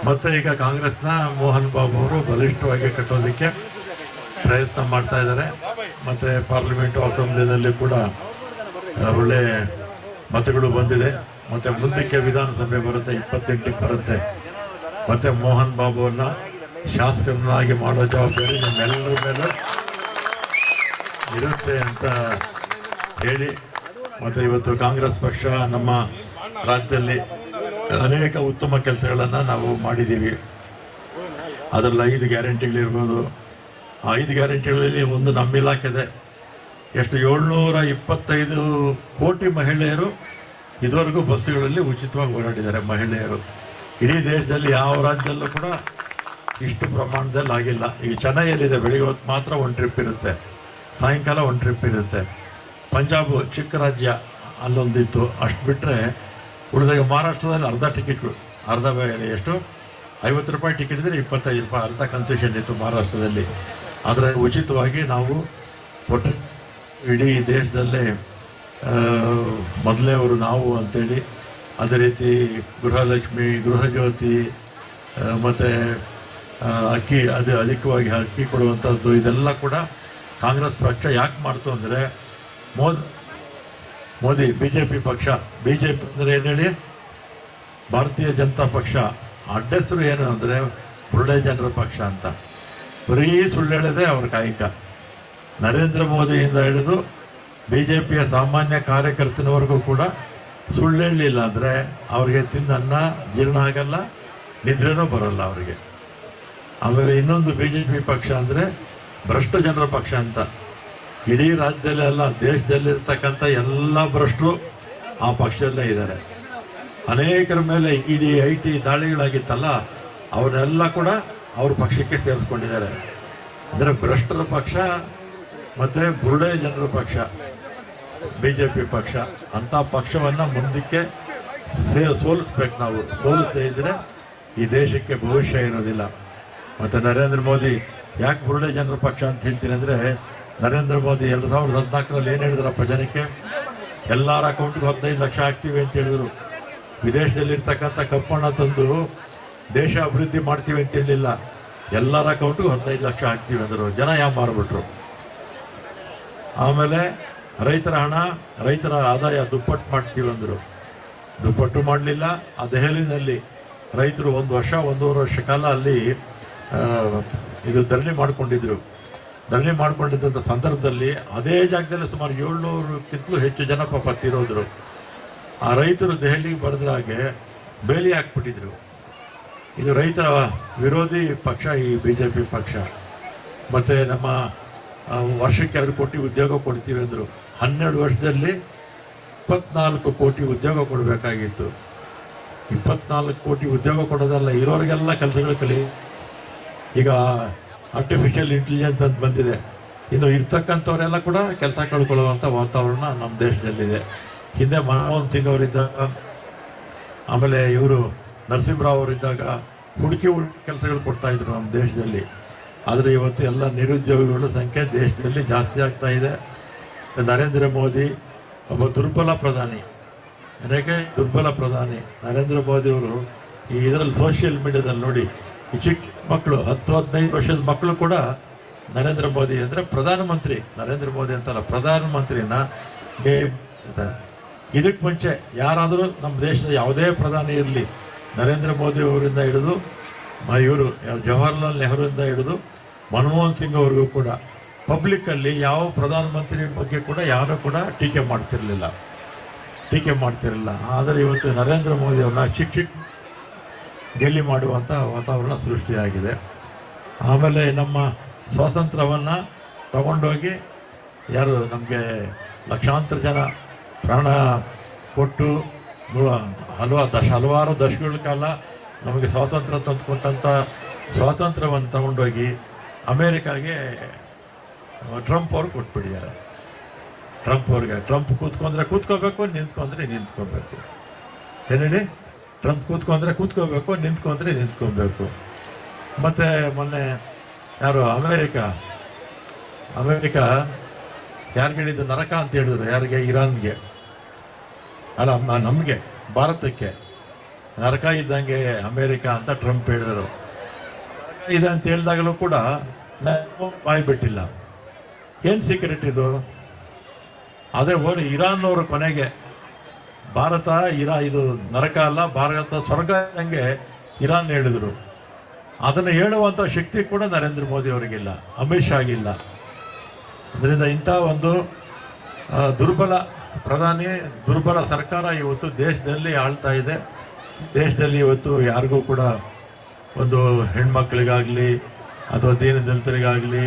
ಮತ್ತು ಈಗ ಕಾಂಗ್ರೆಸ್ನ ಮೋಹನ್ ಬಾಬು ಅವರು ಬಲಿಷ್ಠವಾಗಿ ಕಟ್ಟೋದಕ್ಕೆ ಪ್ರಯತ್ನ ಮಾಡ್ತಾ ಇದ್ದಾರೆ. ಮತ್ತು ಪಾರ್ಲಿಮೆಂಟು ಅಸೆಂಬ್ಲಿನಲ್ಲಿ ಕೂಡ ಒಳ್ಳೆ ಮತಗಳು ಬಂದಿದೆ. ಮತ್ತು ಮುಂದಕ್ಕೆ ವಿಧಾನಸಭೆ ಬರುತ್ತೆ, 28ಕ್ಕೆ ಬರುತ್ತೆ. ಮತ್ತು ಮೋಹನ್ ಬಾಬುವನ್ನು ಶಾಸಕರನ್ನಾಗಿ ಮಾಡೋ ಜವಾಬ್ದಾರಿ ನಮ್ಮೆಲ್ಲರ ಮೇಲೆ ಇರುತ್ತೆ ಅಂತ ಹೇಳಿ, ಮತ್ತು ಇವತ್ತು ಕಾಂಗ್ರೆಸ್ ಪಕ್ಷ ನಮ್ಮ ರಾಜ್ಯದಲ್ಲಿ ಅನೇಕ ಉತ್ತಮ ಕೆಲಸಗಳನ್ನು ನಾವು ಮಾಡಿದ್ದೀವಿ. ಅದರಲ್ಲಿ 5 ಗ್ಯಾರಂಟಿಗಳಿರ್ಬೋದು. ಆ 5 ಗ್ಯಾರಂಟಿಗಳಲ್ಲಿ ಒಂದು ನಮ್ಮ ಇಲಾಖೆದೆ. ಎಷ್ಟು 725 ಕೋಟಿ ಮಹಿಳೆಯರು ಇದುವರೆಗೂ ಬಸ್ಸುಗಳಲ್ಲಿ ಉಚಿತವಾಗಿ ಓಡಾಡಿದ್ದಾರೆ. ಮಹಿಳೆಯರು ಇಡೀ ದೇಶದಲ್ಲಿ ಯಾವ ರಾಜ್ಯದಲ್ಲೂ ಕೂಡ ಇಷ್ಟು ಪ್ರಮಾಣದಲ್ಲಿ ಆಗಿಲ್ಲ. ಈಗ ಚೆನ್ನೈಯಲ್ಲಿದೆ, ಬೆಳಿಗ್ಗೆ ಹೊತ್ತು ಮಾತ್ರ ಒಂದು ಟ್ರಿಪ್ ಇರುತ್ತೆ, ಸಾಯಂಕಾಲ ಒಂದು ಟ್ರಿಪ್ ಇರುತ್ತೆ. ಪಂಜಾಬ್ ಚಿಕ್ಕ ರಾಜ್ಯ, ಅಲ್ಲೊಂದಿತ್ತು. ಅಷ್ಟು ಬಿಟ್ಟರೆ ಉಳಿದಾಗ ಮಹಾರಾಷ್ಟ್ರದಲ್ಲಿ ಅರ್ಧ ಟಿಕೆಟ್ಗಳು, ಅರ್ಧ ಎಷ್ಟು 50 ರೂಪಾಯಿ ಟಿಕೆಟ್ ಇದ್ದರೆ 25 ರೂಪಾಯಿ ಅರ್ಧ ಕನ್ಸೆಷನ್ ಇತ್ತು ಮಹಾರಾಷ್ಟ್ರದಲ್ಲಿ. ಆದರೆ ಉಚಿತವಾಗಿ ನಾವು ಕೊಟ್ಟು ಇಡೀ ದೇಶದಲ್ಲೇ ಮೊದಲೇ ಅವರು ನಾವು ಅಂತೇಳಿ. ಅದೇ ರೀತಿ ಗೃಹಲಕ್ಷ್ಮಿ, ಗೃಹಜ್ಯೋತಿ ಮತ್ತು ಅಕ್ಕಿ, ಅದು ಅಧಿಕವಾಗಿ ಅಕ್ಕಿ ಕೊಡುವಂಥದ್ದು, ಇದೆಲ್ಲ ಕೂಡ ಕಾಂಗ್ರೆಸ್ ಪಕ್ಷ ಯಾಕೆ ಮಾಡ್ತು ಅಂದರೆ ಮೋದಿ BJP ಪಕ್ಷ. BJP ಅಂದರೆ ಏನು ಹೇಳಿ, ಭಾರತೀಯ ಜನತಾ ಪಕ್ಷ. ಅಡ್ಡೆಸರು ಏನು ಅಂದರೆ ಬುರುಡೆ ಜನರ ಪಕ್ಷ ಅಂತ. ಬರೀ ಸುಳ್ಳು ಹೇಳೋದೇ ಅವ್ರ ಕಾಯಕ. ನರೇಂದ್ರ ಮೋದಿಯಿಂದ ಹಿಡಿದು BJPಯ ಸಾಮಾನ್ಯ ಕಾರ್ಯಕರ್ತನವರೆಗೂ ಕೂಡ ಸುಳ್ಳು ಹೇಳಲಿಲ್ಲ ಅಂದರೆ ಅವ್ರಿಗೆ ತಿನ್ನನ್ನ ಜೀರ್ಣ ಆಗಲ್ಲ, ನಿದ್ರೆನೂ ಬರೋಲ್ಲ ಅವರಿಗೆ. ಆಮೇಲೆ ಇನ್ನೊಂದು BJP ಪಕ್ಷ ಅಂದರೆ ಭ್ರಷ್ಟ ಜನರ ಪಕ್ಷ ಅಂತ. ಇಡೀ ರಾಜ್ಯದಲ್ಲಿ ಅಲ್ಲ, ದೇಶದಲ್ಲಿರ್ತಕ್ಕಂಥ ಎಲ್ಲ ಭ್ರಷ್ಟರು ಆ ಪಕ್ಷದಲ್ಲೇ ಇದ್ದಾರೆ. ಅನೇಕರ ಮೇಲೆ ED IT ದಾಳಿಗಳಾಗಿತ್ತಲ್ಲ, ಅವನ್ನೆಲ್ಲ ಕೂಡ ಅವ್ರ ಪಕ್ಷಕ್ಕೆ ಸೇರಿಸ್ಕೊಂಡಿದ್ದಾರೆ. ಅಂದರೆ ಭ್ರಷ್ಟರ ಪಕ್ಷ ಮತ್ತು ಬುರುಡೆ ಜನರ ಪಕ್ಷ BJP ಪಕ್ಷ. ಅಂಥ ಪಕ್ಷವನ್ನು ಮುಂದಕ್ಕೆ ಸೋಲಿಸ್ಬೇಕು ನಾವು. ಸೋಲಿಸದೇ ಇದ್ದರೆ ಈ ದೇಶಕ್ಕೆ ಭವಿಷ್ಯ ಇರೋದಿಲ್ಲ. ಮತ್ತು ನರೇಂದ್ರ ಮೋದಿ ಯಾಕೆ ಬುರುಡೆ ಜನರ ಪಕ್ಷ ಅಂತ ಹೇಳ್ತೀನಿ ಅಂದರೆ, ನರೇಂದ್ರ ಮೋದಿ 2014ರಲ್ಲಿ ಏನು ಹೇಳಿದ್ರಪ್ಪ ಜನಕ್ಕೆ, ಎಲ್ಲರ ಅಕೌಂಟ್ಗೆ 15 ಲಕ್ಷ ಹಾಕ್ತೀವಿ ಅಂತ ಹೇಳಿದ್ರು. ವಿದೇಶದಲ್ಲಿರ್ತಕ್ಕಂಥ ಕಪ್ಪಣ್ಣ ತಂದು ದೇಶ ಅಭಿವೃದ್ಧಿ ಮಾಡ್ತೀವಿ ಅಂತ ಹೇಳಿಲ್ಲ, ಎಲ್ಲರ ಅಕೌಂಟಿಗೂ 15 ಲಕ್ಷ ಹಾಕ್ತೀವಿ ಅಂದರು. ಜನ ಮಾರ್ಬಿಟ್ರು. ಆಮೇಲೆ ರೈತರ ಹಣ, ರೈತರ ಆದಾಯ ದುಪ್ಪಟ್ಟು ಮಾಡ್ತೀವಿ ಅಂದರು. ದುಪ್ಪಟ್ಟು ಮಾಡಲಿಲ್ಲ. ಆ ದೆಹಲಿನಲ್ಲಿ ರೈತರು 1 ವರ್ಷ 1.5 ವರ್ಷ ಕಾಲ ಅಲ್ಲಿ ಇದು ಧರಣಿ ಮಾಡಿಕೊಂಡಿದ್ರು. ಧರಣಿ ಮಾಡಿಕೊಂಡಿದ್ದಂಥ ಸಂದರ್ಭದಲ್ಲಿ ಅದೇ ಜಾಗದಲ್ಲಿ ಸುಮಾರು 700ಕ್ಕಿಂತಲೂ ಹೆಚ್ಚು ಜನ ಪಾಪ ತೀರೋದ್ರು. ಆ ರೈತರು ದೆಹಲಿಗೆ ಬರೆದ್ರ ಹಾಗೆ ಬೇಲಿ ಹಾಕ್ಬಿಟ್ಟಿದ್ರು. ಇದು ರೈತರ ವಿರೋಧಿ ಪಕ್ಷ ಈ BJP ಪಕ್ಷ. ಮತ್ತು ನಮ್ಮ ವರ್ಷಕ್ಕೆ 2 ಕೋಟಿ ಉದ್ಯೋಗ ಕೊಡ್ತೀವಿ ಅಂದರು. 12 ವರ್ಷದಲ್ಲಿ 24 ಕೋಟಿ ಉದ್ಯೋಗ ಕೊಡಬೇಕಾಗಿತ್ತು. 24 ಕೋಟಿ ಉದ್ಯೋಗ ಕೊಡೋದಲ್ಲ, ಇರೋರಿಗೆಲ್ಲ ಕೆಲಸಗಳು ಕಲಿ. ಈಗ ಆರ್ಟಿಫಿಷಿಯಲ್ ಇಂಟೆಲಿಜೆನ್ಸ್ ಅಂತ ಬಂದಿದೆ. ಇನ್ನು ಇರ್ತಕ್ಕಂಥವರೆಲ್ಲ ಕೂಡ ಕೆಲಸ ಕಳ್ಕೊಳ್ಳುವಂಥ ವಾತಾವರಣ ನಮ್ಮ ದೇಶದಲ್ಲಿದೆ. ಹಿಂದೆ ಮನಮೋಹನ್ ಸಿಂಗ್ ಅವರಿದ್ದಾಗ, ಆಮೇಲೆ ಇವರು ನರಸಿಂಹರಾವ್ ಅವರಿದ್ದಾಗ ಹುಡುಕಿ ಕೆಲಸಗಳು ಕೊಡ್ತಾಯಿದ್ರು ನಮ್ಮ ದೇಶದಲ್ಲಿ. ಆದರೆ ಇವತ್ತು ಎಲ್ಲ ನಿರುದ್ಯೋಗಿಗಳ ಸಂಖ್ಯೆ ದೇಶದಲ್ಲಿ ಜಾಸ್ತಿ ಆಗ್ತಾ ಇದೆ. ನರೇಂದ್ರ ಮೋದಿ ಒಬ್ಬ ದುರ್ಬಲ ಪ್ರಧಾನಿ. ಯಾಕೆ ದುರ್ಬಲ ಪ್ರಧಾನಿ? ನರೇಂದ್ರ ಮೋದಿ ಅವರು ಈ ಇದರಲ್ಲಿ ಸೋಷಿಯಲ್ ಮೀಡಿಯಾದಲ್ಲಿ ನೋಡಿ, ಈ ಚಿಕ್ಕ ಮಕ್ಕಳು 10-15 ವರ್ಷದ ಮಕ್ಕಳು ಕೂಡ ನರೇಂದ್ರ ಮೋದಿ ಅಂದರೆ ಪ್ರಧಾನಮಂತ್ರಿ, ನರೇಂದ್ರ ಮೋದಿ ಅಂತಲ್ಲ ಪ್ರಧಾನಮಂತ್ರಿನ ಇದಕ್ಕೆ ಮುಂಚೆ ಯಾರಾದರೂ ನಮ್ಮ ದೇಶದ ಯಾವುದೇ ಪ್ರಧಾನಿ ಇರಲಿ, ನರೇಂದ್ರ ಮೋದಿ ಅವರಿಂದ ಹಿಡಿದು ಇವರು ಜವಾಹರ್ಲಾಲ್ ನೆಹರುವಿಂದ ಹಿಡಿದು ಮನಮೋಹನ್ ಸಿಂಗ್ ಅವ್ರಿಗೂ ಕೂಡ ಪಬ್ಲಿಕ್ಕಲ್ಲಿ ಯಾವ ಪ್ರಧಾನಮಂತ್ರಿ ಬಗ್ಗೆ ಕೂಡ ಯಾರೂ ಕೂಡ ಟೀಕೆ ಮಾಡ್ತಿರಲಿಲ್ಲ. ಆದರೆ ಇವತ್ತು ನರೇಂದ್ರ ಮೋದಿ ಅವ್ರನ್ನ ಚಿಕ್ಕ ಗೆಲ್ಲಿ ಮಾಡುವಂಥ ವಾತಾವರಣ ಸೃಷ್ಟಿಯಾಗಿದೆ. ಆಮೇಲೆ ನಮ್ಮ ಸ್ವಾತಂತ್ರ್ಯವನ್ನು ತಗೊಂಡೋಗಿ ಯಾರು ನಮಗೆ ಲಕ್ಷಾಂತರ ಜನ ಪ್ರಾಣ ಕೊಟ್ಟು ಹಲವಾರು ದಶಕಗಳ ಕಾಲ ನಮಗೆ ಸ್ವಾತಂತ್ರ್ಯ ತಂದುಕೊಟ್ಟಂಥ ಸ್ವಾತಂತ್ರ್ಯವನ್ನು ತಗೊಂಡೋಗಿ ಅಮೇರಿಕಾಗೆ ಟ್ರಂಪ್ ಅವ್ರು ಕೊಟ್ಬಿಟ್ಟಿದ್ದಾರೆ. ಟ್ರಂಪ್ ಕೂತ್ಕೊಂಡ್ರೆ ಕೂತ್ಕೋಬೇಕು, ನಿಂತ್ಕೊಂಡ್ರೆ ನಿಂತ್ಕೋಬೇಕು. ಏನೇಳಿ ಟ್ರಂಪ್ ಕೂತ್ಕೋಬೇಕು, ನಿಂತ್ಕೊಬೇಕು. ಮತ್ತು ಮೊನ್ನೆ ಯಾರು ಅಮೇರಿಕಾ ಯಾರಿಗೆ ಹೇಳಿದ್ದು ನರಕ ಅಂತ ಹೇಳಿದ್ರು? ಯಾರಿಗೆ? ಇರಾನ್ಗೆ ಅಲ್ಲ, ನಮಗೆ ಭಾರತಕ್ಕೆ ನರಕ ಇದ್ದಂಗೆ ಅಮೇರಿಕಾ ಅಂತ ಟ್ರಂಪ್ ಹೇಳಿದರು. ಇದೆ ಅಂತ ಹೇಳಿದಾಗಲೂ ಕೂಡ ಬಾಯಿ ಬಿಟ್ಟಿಲ್ಲ. ಏನು ಸೀಕ್ರೆಟ್ ಇದು? ಅದೇ ಹೋಗಿ ಇರಾನ್ನವರು ಕೊನೆಗೆ ಭಾರತ ಇದು ನರಕ ಅಲ್ಲ, ಭಾರತ ಸ್ವರ್ಗ ಇದ್ದಂಗೆ ಇರಾನ್ ಹೇಳಿದರು. ಅದನ್ನು ಹೇಳುವಂಥ ಶಕ್ತಿ ಕೂಡ ನರೇಂದ್ರ ಮೋದಿ ಅವರಿಗಿಲ್ಲ, ಅಮಿತ್ ಶಾಗಿಲ್ಲ. ಅದರಿಂದ ಇಂಥ ಒಂದು ದುರ್ಬಲ ಪ್ರಧಾನಿ, ದುರ್ಬಲ ಸರ್ಕಾರ ಇವತ್ತು ದೇಶದಲ್ಲಿ ಆಳ್ತಾ ಇದೆ. ದೇಶದಲ್ಲಿ ಇವತ್ತು ಯಾರಿಗೂ ಕೂಡ ಒಂದು ಹೆಣ್ಮಕ್ಳಿಗಾಗಲಿ ಅಥವಾ ದೀನದಲಿತರಿಗಾಗಲಿ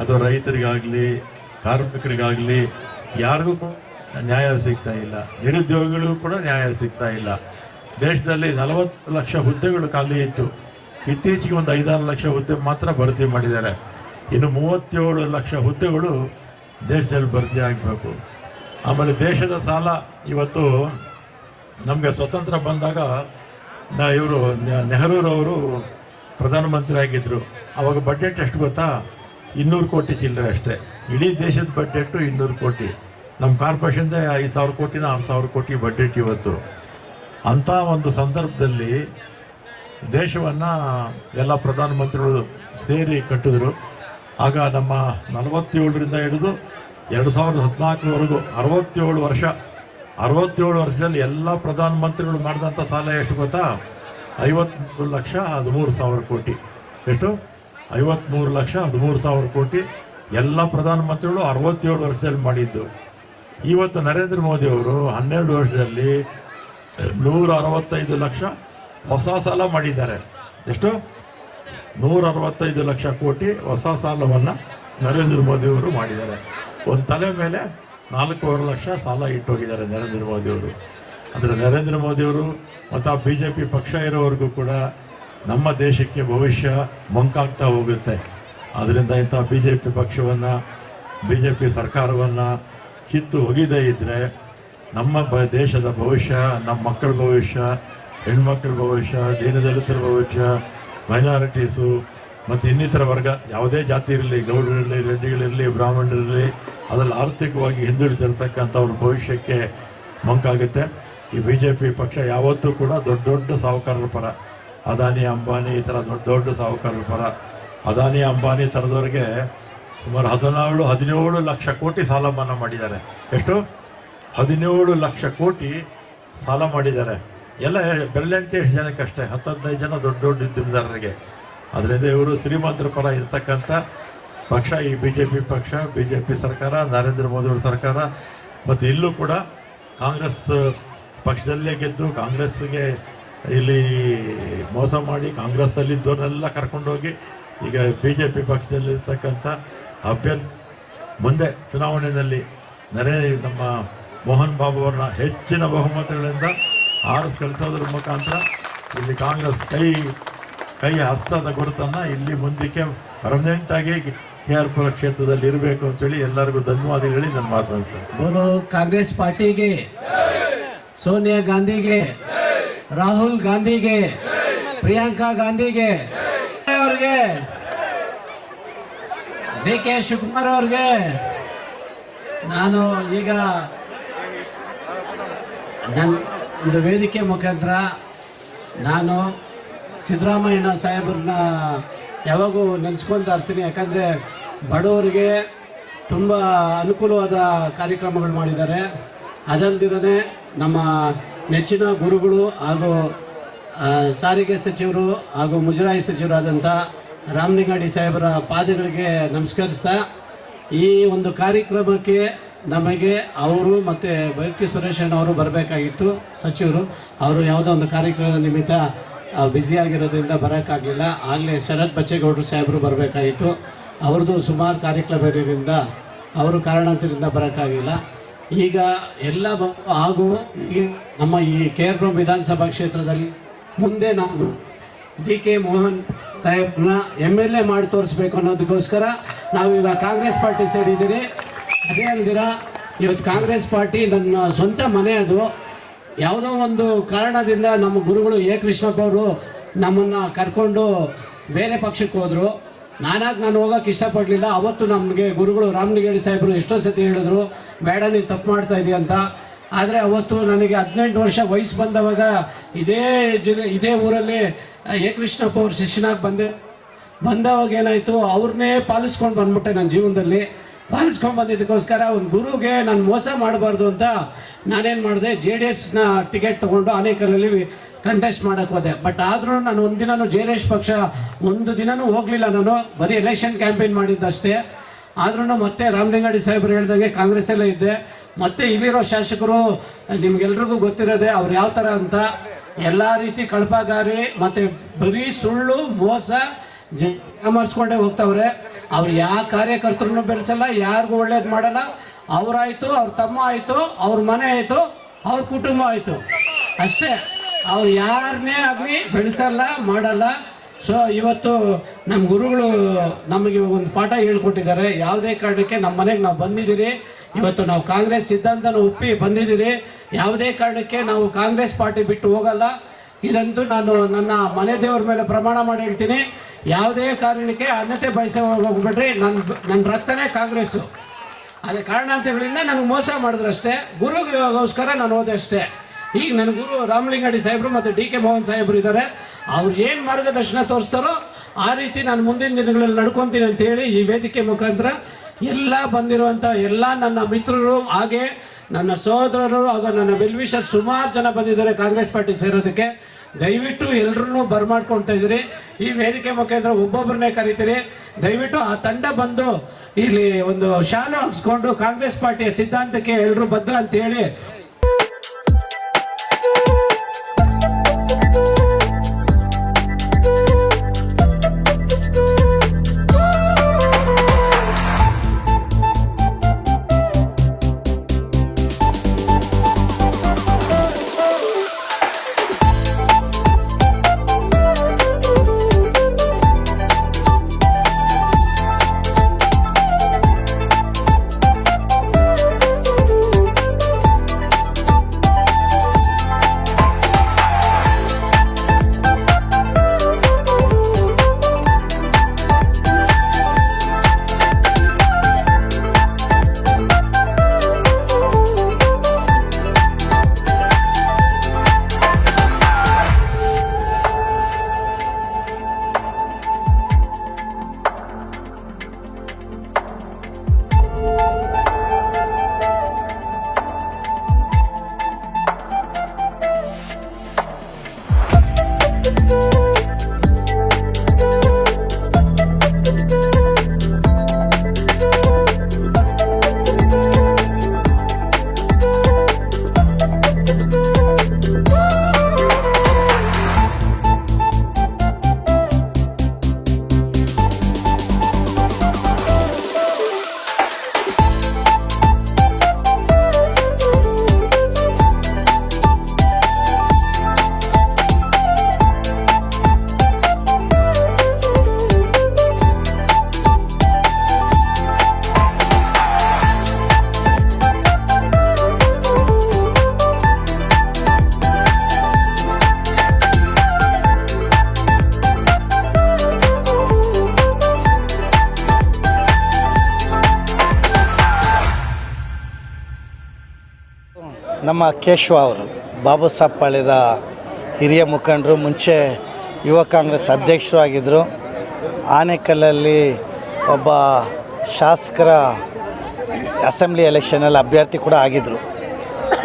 ಅಥವಾ ರೈತರಿಗಾಗಲಿ ಕಾರ್ಮಿಕರಿಗಾಗಲಿ ಯಾರಿಗೂ ನ್ಯಾಯ ಸಿಗ್ತಾ ಇಲ್ಲ. ನಿರುದ್ಯೋಗಿಗಳಿಗೂ ಕೂಡ ನ್ಯಾಯ ಸಿಗ್ತಾ ಇಲ್ಲ. ದೇಶದಲ್ಲಿ 40 ಲಕ್ಷ ಹುದ್ದೆಗಳು ಖಾಲಿ ಇತ್ತು. ಇತ್ತೀಚೆಗೆ ಒಂದು 5-6 ಲಕ್ಷ ಹುದ್ದೆ ಮಾತ್ರ ಭರ್ತಿ ಮಾಡಿದ್ದಾರೆ. ಇನ್ನು 37 ಲಕ್ಷ ಹುದ್ದೆಗಳು ದೇಶದಲ್ಲಿ ಭರ್ತಿ ಆಗಬೇಕು. ಆಮೇಲೆ ದೇಶದ ಸಾಲ ಇವತ್ತು ನಮಗೆ ಸ್ವತಂತ್ರ ಬಂದಾಗ ಇವರು ನೆಹರೂರವರು ಪ್ರಧಾನಮಂತ್ರಿ ಆಗಿದ್ದರು. ಆವಾಗ ಬಡ್ಜೆಟ್ ಎಷ್ಟು ಗೊತ್ತಾ? 200 ಕೋಟಿ ಚಿಲ್ಲರೆ ಅಷ್ಟೇ. ಇಡೀ ದೇಶದ ಬಡ್ಜೆಟ್ಟು 200 ಕೋಟಿ. ನಮ್ಮ ಕಾರ್ಪೊರೇಷನ್ದ 5,000 ಕೋಟಿನ 6,000 ಕೋಟಿ ಬಡ್ಜೆಟ್ ಇವತ್ತು. ಅಂಥ ಒಂದು ಸಂದರ್ಭದಲ್ಲಿ ದೇಶವನ್ನು ಎಲ್ಲ ಪ್ರಧಾನಮಂತ್ರಿಗಳು ಸೇರಿ ಕಟ್ಟಿದ್ರು. ಆಗ ನಮ್ಮ 47ರಿಂದ ಹಿಡಿದು 2014ವರೆಗೂ 67 ವರ್ಷದಲ್ಲಿ ಎಲ್ಲ ಪ್ರಧಾನಮಂತ್ರಿಗಳು ಮಾಡಿದಂಥ ಸಾಲ ಎಷ್ಟು ಗೊತ್ತಾ? 53,13,000 ಕೋಟಿ. ಎಷ್ಟು? 53,13,000 ಕೋಟಿ ಎಲ್ಲ ಪ್ರಧಾನಮಂತ್ರಿಗಳು 67 ವರ್ಷದಲ್ಲಿ ಮಾಡಿದ್ದು. ಇವತ್ತು ನರೇಂದ್ರ ಮೋದಿ ಅವರು 12 ವರ್ಷದಲ್ಲಿ 165 ಲಕ್ಷ ಹೊಸ ಸಾಲ ಮಾಡಿದ್ದಾರೆ. ಎಷ್ಟು? 165 ಲಕ್ಷ ಕೋಟಿ ಹೊಸ ಸಾಲವನ್ನು ನರೇಂದ್ರ ಮೋದಿಯವರು ಮಾಡಿದ್ದಾರೆ. ಒಂದು ತಲೆ ಮೇಲೆ 4.5 ಲಕ್ಷ ಸಾಲ ಇಟ್ಟೋಗಿದ್ದಾರೆ ನರೇಂದ್ರ ಮೋದಿಯವರು. ಆದರೆ ನರೇಂದ್ರ ಮೋದಿಯವರು ಮತ್ತು ಆ BJP ಪಕ್ಷ ಇರೋವರೆಗೂ ಕೂಡ ನಮ್ಮ ದೇಶಕ್ಕೆ ಭವಿಷ್ಯ ಮಂಕಾಗ್ತಾ ಹೋಗುತ್ತೆ. ಆದ್ದರಿಂದ ಇಂಥ BJP ಪಕ್ಷವನ್ನು, BJP ಸರ್ಕಾರವನ್ನು ಕಿತ್ತು ಒಗಿದೇ ಇದ್ದರೆ ನಮ್ಮ ದೇಶದ ಭವಿಷ್ಯ, ನಮ್ಮ ಮಕ್ಕಳ ಭವಿಷ್ಯ, ಹೆಣ್ಮಕ್ಳ ಭವಿಷ್ಯ, ದೀನದಲಿತರ ಭವಿಷ್ಯ, ಮೈನಾರಿಟೀಸು ಮತ್ತು ಇನ್ನಿತರ ವರ್ಗ, ಯಾವುದೇ ಜಾತಿ ಇರಲಿ, ಗೌಡರಿರಲಿ, ರೆಡ್ಡಿಗಳಿರಲಿ, ಬ್ರಾಹ್ಮಣರಿರಲಿ, ಅದರಲ್ಲಿ ಆರ್ಥಿಕವಾಗಿ ಹಿಂದುಳಿದಿರ್ತಕ್ಕಂಥವ್ರ ಭವಿಷ್ಯಕ್ಕೆ ಮಂಕಾಗುತ್ತೆ. ಈ BJP ಪಕ್ಷ ಯಾವತ್ತೂ ಕೂಡ ದೊಡ್ಡ ದೊಡ್ಡ ಸಾಹುಕಾರರ ಪರ, ಅದಾನಿ ಅಂಬಾನಿ ಈ ಥರ ದೊಡ್ಡ ದೊಡ್ಡ ಸಾಹುಕಾರರ ಪರ. ಅದಾನಿ ಅಂಬಾನಿ ಥರದವ್ರಿಗೆ ಸುಮಾರು 17 ಲಕ್ಷ ಕೋಟಿ ಸಾಲ ಮನ್ನಾ ಮಾಡಿದ್ದಾರೆ. ಎಷ್ಟು? 17 ಲಕ್ಷ ಕೋಟಿ ಸಾಲ ಮಾಡಿದ್ದಾರೆ. ಎಲ್ಲ ಬೆರಳೆಣಿಕೆ ಎಷ್ಟು ಜನಕ್ಕಷ್ಟೇ, 10-15 ಜನ ದೊಡ್ಡ ದೊಡ್ಡ ಉದ್ಯಮದಾರರಿಗೆ. ಅದರಿಂದ ಇವರು ಶ್ರೀಮಂತರ ಪರ ಇರ್ತಕ್ಕಂಥ ಪಕ್ಷ ಈ BJP ಪಕ್ಷ, BJP ಸರ್ಕಾರ, ನರೇಂದ್ರ ಮೋದಿಯವ್ರ ಸರ್ಕಾರ. ಮತ್ತು ಇಲ್ಲೂ ಕೂಡ ಕಾಂಗ್ರೆಸ್ ಪಕ್ಷದಲ್ಲೇ ಗೆದ್ದು ಕಾಂಗ್ರೆಸ್ಗೆ ಇಲ್ಲಿ ಮೋಸ ಮಾಡಿ ಕಾಂಗ್ರೆಸ್ಸಲ್ಲಿದ್ದವನ್ನೆಲ್ಲ ಕರ್ಕೊಂಡೋಗಿ ಈಗ BJP ಪಕ್ಷದಲ್ಲಿರ್ತಕ್ಕಂಥ ಅಭ್ಯರ್ಥಿ ಮುಂದೆ ಚುನಾವಣೆಯಲ್ಲಿ ನಮ್ಮ ಮೋಹನ್ ಬಾಬು ಅವ್ರನ್ನ ಹೆಚ್ಚಿನ ಬಹುಮತಗಳಿಂದ ಕಳಿಸೋದ್ರ ಮುಖಾಂತರ ಇಲ್ಲಿ ಕಾಂಗ್ರೆಸ್ ಕೈ ಹಸ್ತದ ಗುರುತನ್ನು ಇಲ್ಲಿ ಮುಂದಕ್ಕೆ ಪರ್ಮನೆಂಟಾಗಿ KR-ಪುರ ಕ್ಷೇತ್ರದಲ್ಲಿ ಇರಬೇಕು ಅಂತೇಳಿ ಎಲ್ಲರಿಗೂ ಧನ್ಯವಾದ ಹೇಳಿ ನಾನು ಮಾತನಾಡ್ತೇನೆ. बोलो कांग्रेस पार्टी के, सोनिया गांधी के, राहुल गांधी के, प्रियंका गांधी के, ಅವ್ರಿಗೆ DK ಶಿವಕುಮಾರ್ ಅವ್ರಿಗೆ ನಾನು ಈಗ ನನ್ನ ಒಂದು ವೇದಿಕೆ ಮುಖಾಂತರ ನಾನು ಸಿದ್ದರಾಮಯ್ಯ ಸಾಹೇಬ್ರನ್ನ ಯಾವಾಗೂ ನೆನೆಸ್ಕೊತಾ ಇರ್ತೀನಿ. ಯಾಕಂದರೆ ಬಡವರಿಗೆ ತುಂಬ ಅನುಕೂಲವಾದ ಕಾರ್ಯಕ್ರಮಗಳು ಮಾಡಿದ್ದಾರೆ. ಅದಲ್ದಿರೇ ನಮ್ಮ ನೆಚ್ಚಿನ ಗುರುಗಳು ಹಾಗೂ ಸಾರಿಗೆ ಸಚಿವರು ಹಾಗೂ ಮುಜರಾಯಿ ಸಚಿವರಾದಂಥ ರಾಮಲಿಂಗಾಡಿ ಸಾಹೇಬರ ಪಾದಗಳಿಗೆ ನಮಸ್ಕರಿಸ್ತಾ, ಈ ಒಂದು ಕಾರ್ಯಕ್ರಮಕ್ಕೆ ನಮಗೆ ಅವರು ಮತ್ತು ಬೈರತಿ ಸುರೇಶಣ್ಣ ಅವರು ಬರಬೇಕಾಗಿತ್ತು ಸಚಿವರು. ಅವರು ಯಾವುದೋ ಒಂದು ಕಾರ್ಯಕ್ರಮದ ನಿಮಿತ್ತ ಬ್ಯುಸಿಯಾಗಿರೋದ್ರಿಂದ ಬರೋಕ್ಕಾಗಲಿಲ್ಲ. ಆಗಲೇ ಶರತ್ ಬಚ್ಚೇಗೌಡರು ಸಾಹೇಬರು ಬರಬೇಕಾಗಿತ್ತು. ಅವ್ರದ್ದು ಸುಮಾರು ಕಾರ್ಯಕ್ರಮ ಇರೋದ್ರಿಂದ ಅವರು ಕಾರಣಾಂತರದಿಂದ ಬರೋಕ್ಕಾಗಿಲ್ಲ. ಈಗ ಎಲ್ಲ ಹಾಗೂ ನಮ್ಮ ಈ KR-ಪುರ ವಿಧಾನಸಭಾ ಕ್ಷೇತ್ರದಲ್ಲಿ ಮುಂದೆ ನಾವು DK ಮೋಹನ್ ಸಾಹೇಬ್ರನ್ನ MLA ಮಾಡಿ ತೋರಿಸ್ಬೇಕು ಅನ್ನೋದಕ್ಕೋಸ್ಕರ ನಾವು ಈಗ ಕಾಂಗ್ರೆಸ್ ಪಾರ್ಟಿ ಸೇರಿದ್ದೀರಿ. ಅದೇ ಅಲ್ದಿರ ಇವತ್ತು ಕಾಂಗ್ರೆಸ್ ಪಾರ್ಟಿ ನನ್ನ ಸ್ವಂತ ಮನೆ. ಅದು ಯಾವುದೋ ಒಂದು ಕಾರಣದಿಂದ ನಮ್ಮ ಗುರುಗಳು ಎ ಕೃಷ್ಣಪ್ಪ ಅವರು ನಮ್ಮನ್ನು ಕರ್ಕೊಂಡು ಬೇರೆ ಪಕ್ಷಕ್ಕೆ ಹೋದರು. ನಾನು ಹೋಗೋಕ್ಕೆ ಇಷ್ಟಪಡಲಿಲ್ಲ. ಅವತ್ತು ನಮಗೆ ಗುರುಗಳು ರಾಮಲಿಂಗಾಡಿ ಸಾಹೇಬರು ಎಷ್ಟೋ ಸತಿ ಹೇಳಿದ್ರು, ಬೇಡ ನೀನು ತಪ್ಪು ಮಾಡ್ತಾ ಇದೀಯ ಅಂತ. ಆದರೆ ಅವತ್ತು ನನಗೆ 18 ವರ್ಷ ವಯಸ್ಸು ಬಂದವಾಗ ಇದೇ ಊರಲ್ಲಿ ಎ ಕೃಷ್ಣಪ್ಪ ಅವ್ರ ಶಿಷ್ಯನಾಗಿ ಬಂದವಾಗ ಏನಾಯಿತು, ಅವ್ರನ್ನೇ ಪಾಲಿಸ್ಕೊಂಡು ಬಂದ್ಬಿಟ್ಟೆ ನನ್ನ ಜೀವನದಲ್ಲಿ. ಪಾಲಿಸ್ಕೊಂಡು ಬಂದಿದ್ದಕ್ಕೋಸ್ಕರ ಒಂದು ಗುರುಗೆ ನಾನು ಮೋಸ ಮಾಡಬಾರ್ದು ಅಂತ ನಾನೇನು ಮಾಡಿದೆ, JDSನ ಟಿಕೆಟ್ ತೊಗೊಂಡು ಆನೇಕಲ್ಲಲ್ಲಿ ಕಂಟೆಸ್ಟ್ ಮಾಡೋಕ್ಕೆ ಹೋದೆ. ಬಟ್ ಆದರೂ ನಾನು ಒಂದಿನೂ JDS ಪಕ್ಷ ಒಂದು ದಿನವೂ ಹೋಗಲಿಲ್ಲ. ನಾನು ಬರೀ ಎಲೆಕ್ಷನ್ ಕ್ಯಾಂಪೇನ್ ಮಾಡಿದ್ದಷ್ಟೇ. ಆದ್ರೂ ಮತ್ತೆ ರಾಮಲಿಂಗಾಡಿ ಸಾಹೇಬರು ಹೇಳ್ದಂಗೆ ಕಾಂಗ್ರೆಸ್ಸಲ್ಲೇ ಇದ್ದೆ. ಮತ್ತು ಇಲ್ಲಿರೋ ಶಾಸಕರು ನಿಮ್ಗೆಲ್ರಿಗೂ ಗೊತ್ತಿರೋದೆ ಅವ್ರು ಯಾವ ಥರ ಅಂತ. ಎಲ್ಲ ರೀತಿ ಕಳಪಗಾರಿ ಮತ್ತು ಬರೀ ಸುಳ್ಳು ಮೋಸ ಅಮರ್ಸ್ಕೊಂಡೇ ಹೋಗ್ತಾವ್ರೆ. ಅವ್ರು ಯಾವ ಕಾರ್ಯಕರ್ತರನ್ನು ಬೆಳೆಸಲ್ಲ, ಯಾರಿಗೂ ಒಳ್ಳೇದು ಮಾಡಲ್ಲ. ಅವರಾಯಿತು, ಅವ್ರ ತಮ್ಮ ಆಯಿತು, ಅವ್ರ ಮನೆ ಆಯಿತು, ಅವ್ರ ಕುಟುಂಬ ಆಯಿತು, ಅಷ್ಟೇ. ಅವ್ರು ಯಾರನ್ನೇ ಆಗಲಿ ಬೆಳೆಸಲ್ಲ, ಮಾಡಲ್ಲ. ಸೊ ಇವತ್ತು ನಮ್ಮ ಗುರುಗಳು ನಮಗೆ ಒಂದು ಪಾಠ ಹೇಳ್ಕೊಟ್ಟಿದ್ದಾರೆ. ಯಾವುದೇ ಕಾರಣಕ್ಕೆ ನಮ್ಮ ಮನೆಗೆ ನಾವು ಬಂದಿದ್ದೀರಿ, ಇವತ್ತು ನಾವು ಕಾಂಗ್ರೆಸ್ ಸಿದ್ಧಾಂತನ ಒಪ್ಪಿ ಬಂದಿದ್ದೀರಿ. ಯಾವುದೇ ಕಾರಣಕ್ಕೆ ನಾವು ಕಾಂಗ್ರೆಸ್ ಪಾರ್ಟಿ ಬಿಟ್ಟು ಹೋಗಲ್ಲ. ಇದಂತೂ ನಾನು ನನ್ನ ಮನೆ ದೇವ್ರ ಮೇಲೆ ಪ್ರಮಾಣ ಮಾಡಿ ಹೇಳ್ತೀನಿ. ಯಾವುದೇ ಕಾರಣಕ್ಕೆ ಅನ್ಯತೆ ಬಯಸ ಹೋಗ್ಬಿಡ್ರಿ. ನನ್ನ ರಕ್ತನೇ ಕಾಂಗ್ರೆಸ್ಸು. ಅದೇ ಕಾರಣಾಂತರಗಳಿಂದ ನನಗೆ ಮೋಸ ಮಾಡಿದ್ರು ಅಷ್ಟೇ. ಗುರುಗೋಸ್ಕರ ನಾನು ಹೋದೆ ಅಷ್ಟೇ. ಈಗ ನನ್ನ ಗುರು ರಾಮಲಿಂಗಾಡಿ ಸಾಹೇಬರು ಮತ್ತು DK ಮೋಹನ್ ಸಾಹೇಬರು ಇದ್ದಾರೆ. ಅವ್ರು ಏನು ಮಾರ್ಗದರ್ಶನ ತೋರಿಸ್ತಾರೋ ಆ ರೀತಿ ನಾನು ಮುಂದಿನ ದಿನಗಳಲ್ಲಿ ನಡ್ಕೊತೀನಿ ಅಂತೇಳಿ ಈ ವೇದಿಕೆ ಮುಖಾಂತರ ಎಲ್ಲ ಬಂದಿರುವಂಥ ಎಲ್ಲ ನನ್ನ ಮಿತ್ರರು, ಹಾಗೆ ನನ್ನ ಸಹೋದರರು ಹಾಗೂ ನನ್ನ ವೆಲ್ವಿಷರ್ ಸುಮಾರು ಜನ ಬಂದಿದ್ದಾರೆ ಕಾಂಗ್ರೆಸ್ ಪಾರ್ಟಿಗೆ ಸೇರೋದಕ್ಕೆ. ದಯವಿಟ್ಟು ಎಲ್ಲರೂ ಬರ್ಮಾಡ್ಕೊಳ್ತಾ ಇದ್ದೀರಿ. ಈ ವೇದಿಕೆ ಮುಖಾಂತರ ಒಬ್ಬೊಬ್ಬರನ್ನೇ ಕರೀತೀರಿ. ದಯವಿಟ್ಟು ಆ ತಂಡ ಬಂದು ಇಲ್ಲಿ ಒಂದು ಶಾಲು ಹಾಕ್ಸ್ಕೊಂಡು ಕಾಂಗ್ರೆಸ್ ಪಾರ್ಟಿಯ ಸಿದ್ಧಾಂತಕ್ಕೆ ಎಲ್ಲರೂ ಬದ್ಧ ಅಂತೇಳಿ ನಮ್ಮ ಕೇಶವ ಅವರು ಬಾಬು ಸಾಹೇಬ್ ಪಾಳ್ಯದ ಹಿರಿಯ ಮುಖಂಡರು, ಮುಂಚೆ ಯುವ ಕಾಂಗ್ರೆಸ್ ಅಧ್ಯಕ್ಷರು ಆಗಿದ್ದರು. ಆನೇಕಲ್ಲಲ್ಲಿ ಒಬ್ಬ ಶಾಸಕರ ಅಸೆಂಬ್ಲಿ ಎಲೆಕ್ಷನಲ್ಲಿ ಅಭ್ಯರ್ಥಿ ಕೂಡ ಆಗಿದ್ದರು.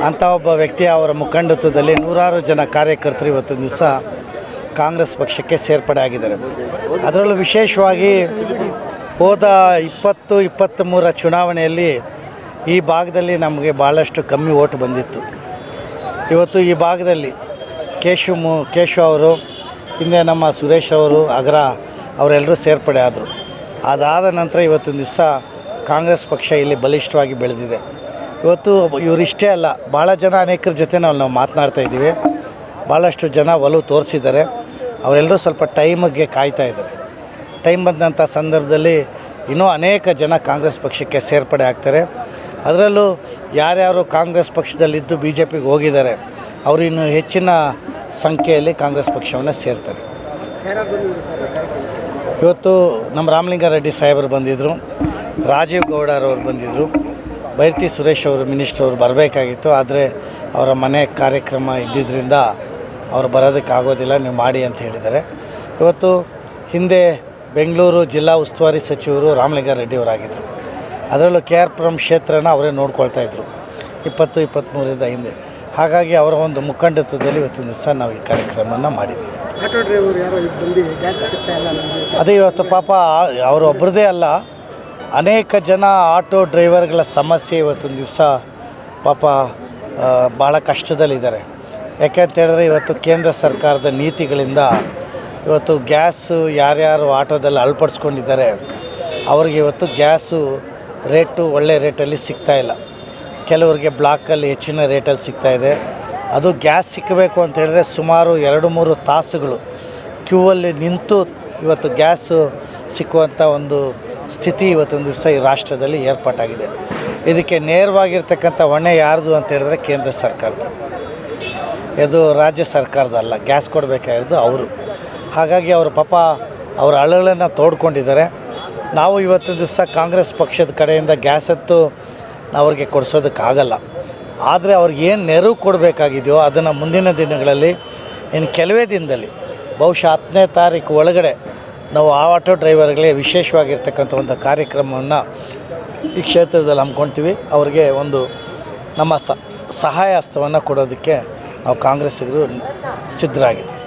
ಅಂಥ ಒಬ್ಬ ವ್ಯಕ್ತಿ ಅವರ ಮುಖಂಡತ್ವದಲ್ಲಿ ನೂರಾರು ಜನ ಕಾರ್ಯಕರ್ತರು ಇವತ್ತಿನ ದಿವಸ ಕಾಂಗ್ರೆಸ್ ಪಕ್ಷಕ್ಕೆ ಸೇರ್ಪಡೆ ಆಗಿದ್ದಾರೆ. ಅದರಲ್ಲೂ ವಿಶೇಷವಾಗಿ ಹೋದ 2023 ಚುನಾವಣೆಯಲ್ಲಿ ಈ ಭಾಗದಲ್ಲಿ ನಮಗೆ ಭಾಳಷ್ಟು ಕಮ್ಮಿ ಓಟ್ ಬಂದಿತ್ತು. ಇವತ್ತು ಈ ಭಾಗದಲ್ಲಿ ಕೇಶವ ಅವರು, ಹಿಂದೆ ನಮ್ಮ ಸುರೇಶ್ ಅವರು, ಅಗ್ರ ಅವರೆಲ್ಲರೂ ಸೇರ್ಪಡೆ ಆದರು. ಅದಾದ ನಂತರ ಇವತ್ತಿನ ದಿವಸ ಕಾಂಗ್ರೆಸ್ ಪಕ್ಷ ಇಲ್ಲಿ ಬಲಿಷ್ಠವಾಗಿ ಬೆಳೆದಿದೆ. ಇವತ್ತು ಇವರಿಷ್ಟೇ ಅಲ್ಲ, ಭಾಳ ಜನ ಅನೇಕರ ಜೊತೆ ನಾವು ಮಾತನಾಡ್ತಾ ಇದ್ದೀವಿ. ಭಾಳಷ್ಟು ಜನ ಒಲವು ತೋರಿಸಿದ್ದಾರೆ. ಅವರೆಲ್ಲರೂ ಸ್ವಲ್ಪ ಟೈಮಿಗೆ ಕಾಯ್ತಾ ಇದ್ದಾರೆ. ಟೈಮ್ ಬಂದಂಥ ಸಂದರ್ಭದಲ್ಲಿ ಇನ್ನೂ ಅನೇಕ ಜನ ಕಾಂಗ್ರೆಸ್ ಪಕ್ಷಕ್ಕೆ ಸೇರ್ಪಡೆ ಆಗ್ತಾರೆ. ಅದರಲ್ಲೂ ಯಾರ್ಯಾರು ಕಾಂಗ್ರೆಸ್ ಪಕ್ಷದಲ್ಲಿದ್ದು ಬಿ ಜೆ ಪಿಗೆ ಹೋಗಿದ್ದಾರೆ ಅವರು ಇನ್ನೂ ಹೆಚ್ಚಿನ ಸಂಖ್ಯೆಯಲ್ಲಿ ಕಾಂಗ್ರೆಸ್ ಪಕ್ಷವನ್ನು ಸೇರ್ತಾರೆ. ಇವತ್ತು ನಮ್ಮ ರಾಮಲಿಂಗಾರೆಡ್ಡಿ ಸಾಹೇಬರು ಬಂದಿದ್ದರು, ರಾಜೀವ್ ಗೌಡರವರು ಬಂದಿದ್ದರು, ಬೈರತಿ ಸುರೇಶ್ ಅವರು ಮಿನಿಸ್ಟ್ರ್ ಅವರು ಬರಬೇಕಾಗಿತ್ತು. ಆದರೆ ಅವರ ಮನೆ ಕಾರ್ಯಕ್ರಮ ಇದ್ದಿದ್ದರಿಂದ ಅವರು ಬರೋದಕ್ಕಾಗೋದಿಲ್ಲ, ನೀವು ಮಾಡಿ ಅಂತ ಹೇಳಿದ್ದಾರೆ. ಇವತ್ತು ಹಿಂದೆ ಬೆಂಗಳೂರು ಜಿಲ್ಲಾ ಉಸ್ತುವಾರಿ ಸಚಿವರು ರಾಮಲಿಂಗಾರೆಡ್ಡಿ ಅವರಾಗಿದ್ದರು. ಅದರಲ್ಲೂ KR ಪುರಂ ಕ್ಷೇತ್ರನ ಅವರೇ ನೋಡ್ಕೊಳ್ತಾಯಿದ್ರು 20-23 ಹಿಂದೆ. ಹಾಗಾಗಿ ಅವರ ಒಂದು ಮುಖಂಡತ್ವದಲ್ಲಿ ಇವತ್ತಿನ ದಿವಸ ನಾವು ಈ ಕಾರ್ಯಕ್ರಮವನ್ನು ಮಾಡಿದ್ದೀವಿ. ಆಟೋ ಡ್ರೈವರ್ ಯಾರೋ ಬಂದು ಗ್ಯಾಸ್ ಸಿಗ್ತಾ ಇಲ್ಲ ನಮಗೆ. ಅದೇ ಇವತ್ತು ಪಾಪ ಅವರು ಒಬ್ಬರದೇ ಅಲ್ಲ, ಅನೇಕ ಜನ ಆಟೋ ಡ್ರೈವರ್ಗಳ ಸಮಸ್ಯೆ ಇವತ್ತಿನ ದಿವಸ ಪಾಪ ಭಾಳ ಕಷ್ಟದಲ್ಲಿದ್ದಾರೆ. ಯಾಕೆಂತೇಳಿದ್ರೆ ಇವತ್ತು ಕೇಂದ್ರ ಸರ್ಕಾರದ ನೀತಿಗಳಿಂದ ಇವತ್ತು ಗ್ಯಾಸು ಯಾರ್ಯಾರು ಆಟೋದಲ್ಲಿ ಅಳವಡಿಸ್ಕೊಂಡಿದ್ದಾರೆ ಅವ್ರಿಗೆ ಇವತ್ತು ಗ್ಯಾಸು ರೇಟು ಒಳ್ಳೆ ರೇಟಲ್ಲಿ ಸಿಗ್ತಾಯಿಲ್ಲ. ಕೆಲವರಿಗೆ ಬ್ಲಾಕಲ್ಲಿ ಹೆಚ್ಚಿನ ರೇಟಲ್ಲಿ ಸಿಗ್ತಾಯಿದೆ. ಅದು ಗ್ಯಾಸ್ ಸಿಕ್ಕಬೇಕು ಅಂತ ಹೇಳಿದ್ರೆ ಸುಮಾರು 2-3 ತಾಸುಗಳು ಕ್ಯೂವಲ್ಲಿ ನಿಂತು ಇವತ್ತು ಗ್ಯಾಸು ಸಿಕ್ಕುವಂಥ ಒಂದು ಸ್ಥಿತಿ ಇವತ್ತೊಂದು ದಿವಸ ಈ ರಾಷ್ಟ್ರದಲ್ಲಿ ಏರ್ಪಾಟಾಗಿದೆ. ಇದಕ್ಕೆ ನೇರವಾಗಿರ್ತಕ್ಕಂಥ ಹೊಣೆ ಯಾರ್ದು ಅಂತ ಹೇಳಿದ್ರೆ ಕೇಂದ್ರ ಸರ್ಕಾರದ್ದು, ಇದು ರಾಜ್ಯ ಸರ್ಕಾರದಲ್ಲ. ಗ್ಯಾಸ್ ಕೊಡಬೇಕಾಗಿರೋದು ಅವರು. ಹಾಗಾಗಿ ಅವರು ಪಾಪ ಅವರ ಅಳಗಳನ್ನು ತೋಡ್ಕೊಂಡಿದ್ದಾರೆ. ನಾವು ಇವತ್ತಿನ ದಿವಸ ಕಾಂಗ್ರೆಸ್ ಪಕ್ಷದ ಕಡೆಯಿಂದ ಗ್ಯಾಸ್ ಅಂತೂ ಅವ್ರಿಗೆ ಕೊಡಿಸೋದಕ್ಕಾಗಲ್ಲ. ಆದರೆ ಅವ್ರಿಗೆ ಏನು ನೆರವು ಕೊಡಬೇಕಾಗಿದೆಯೋ ಅದನ್ನು ಮುಂದಿನ ದಿನಗಳಲ್ಲಿ ಇನ್ನು ಕೆಲವೇ ದಿನದಲ್ಲಿ ಬಹುಶಃ 10ನೇ ತಾರೀಕು ಒಳಗಡೆ ನಾವು ಆ ಆಟೋ ಡ್ರೈವರ್ಗಳಿಗೆ ವಿಶೇಷವಾಗಿರ್ತಕ್ಕಂಥ ಒಂದು ಕಾರ್ಯಕ್ರಮವನ್ನು ಈ ಕ್ಷೇತ್ರದಲ್ಲಿ ಹಮ್ಮಿಕೊಳ್ತೀವಿ. ಅವ್ರಿಗೆ ಒಂದು ನಮ್ಮ ಸಹಾಯ ಹಸ್ತವನ್ನು ಕೊಡೋದಕ್ಕೆ ನಾವು ಕಾಂಗ್ರೆಸ್ಸಿಗರು ಸಿದ್ಧರಾಗಿದ್ದೀವಿ.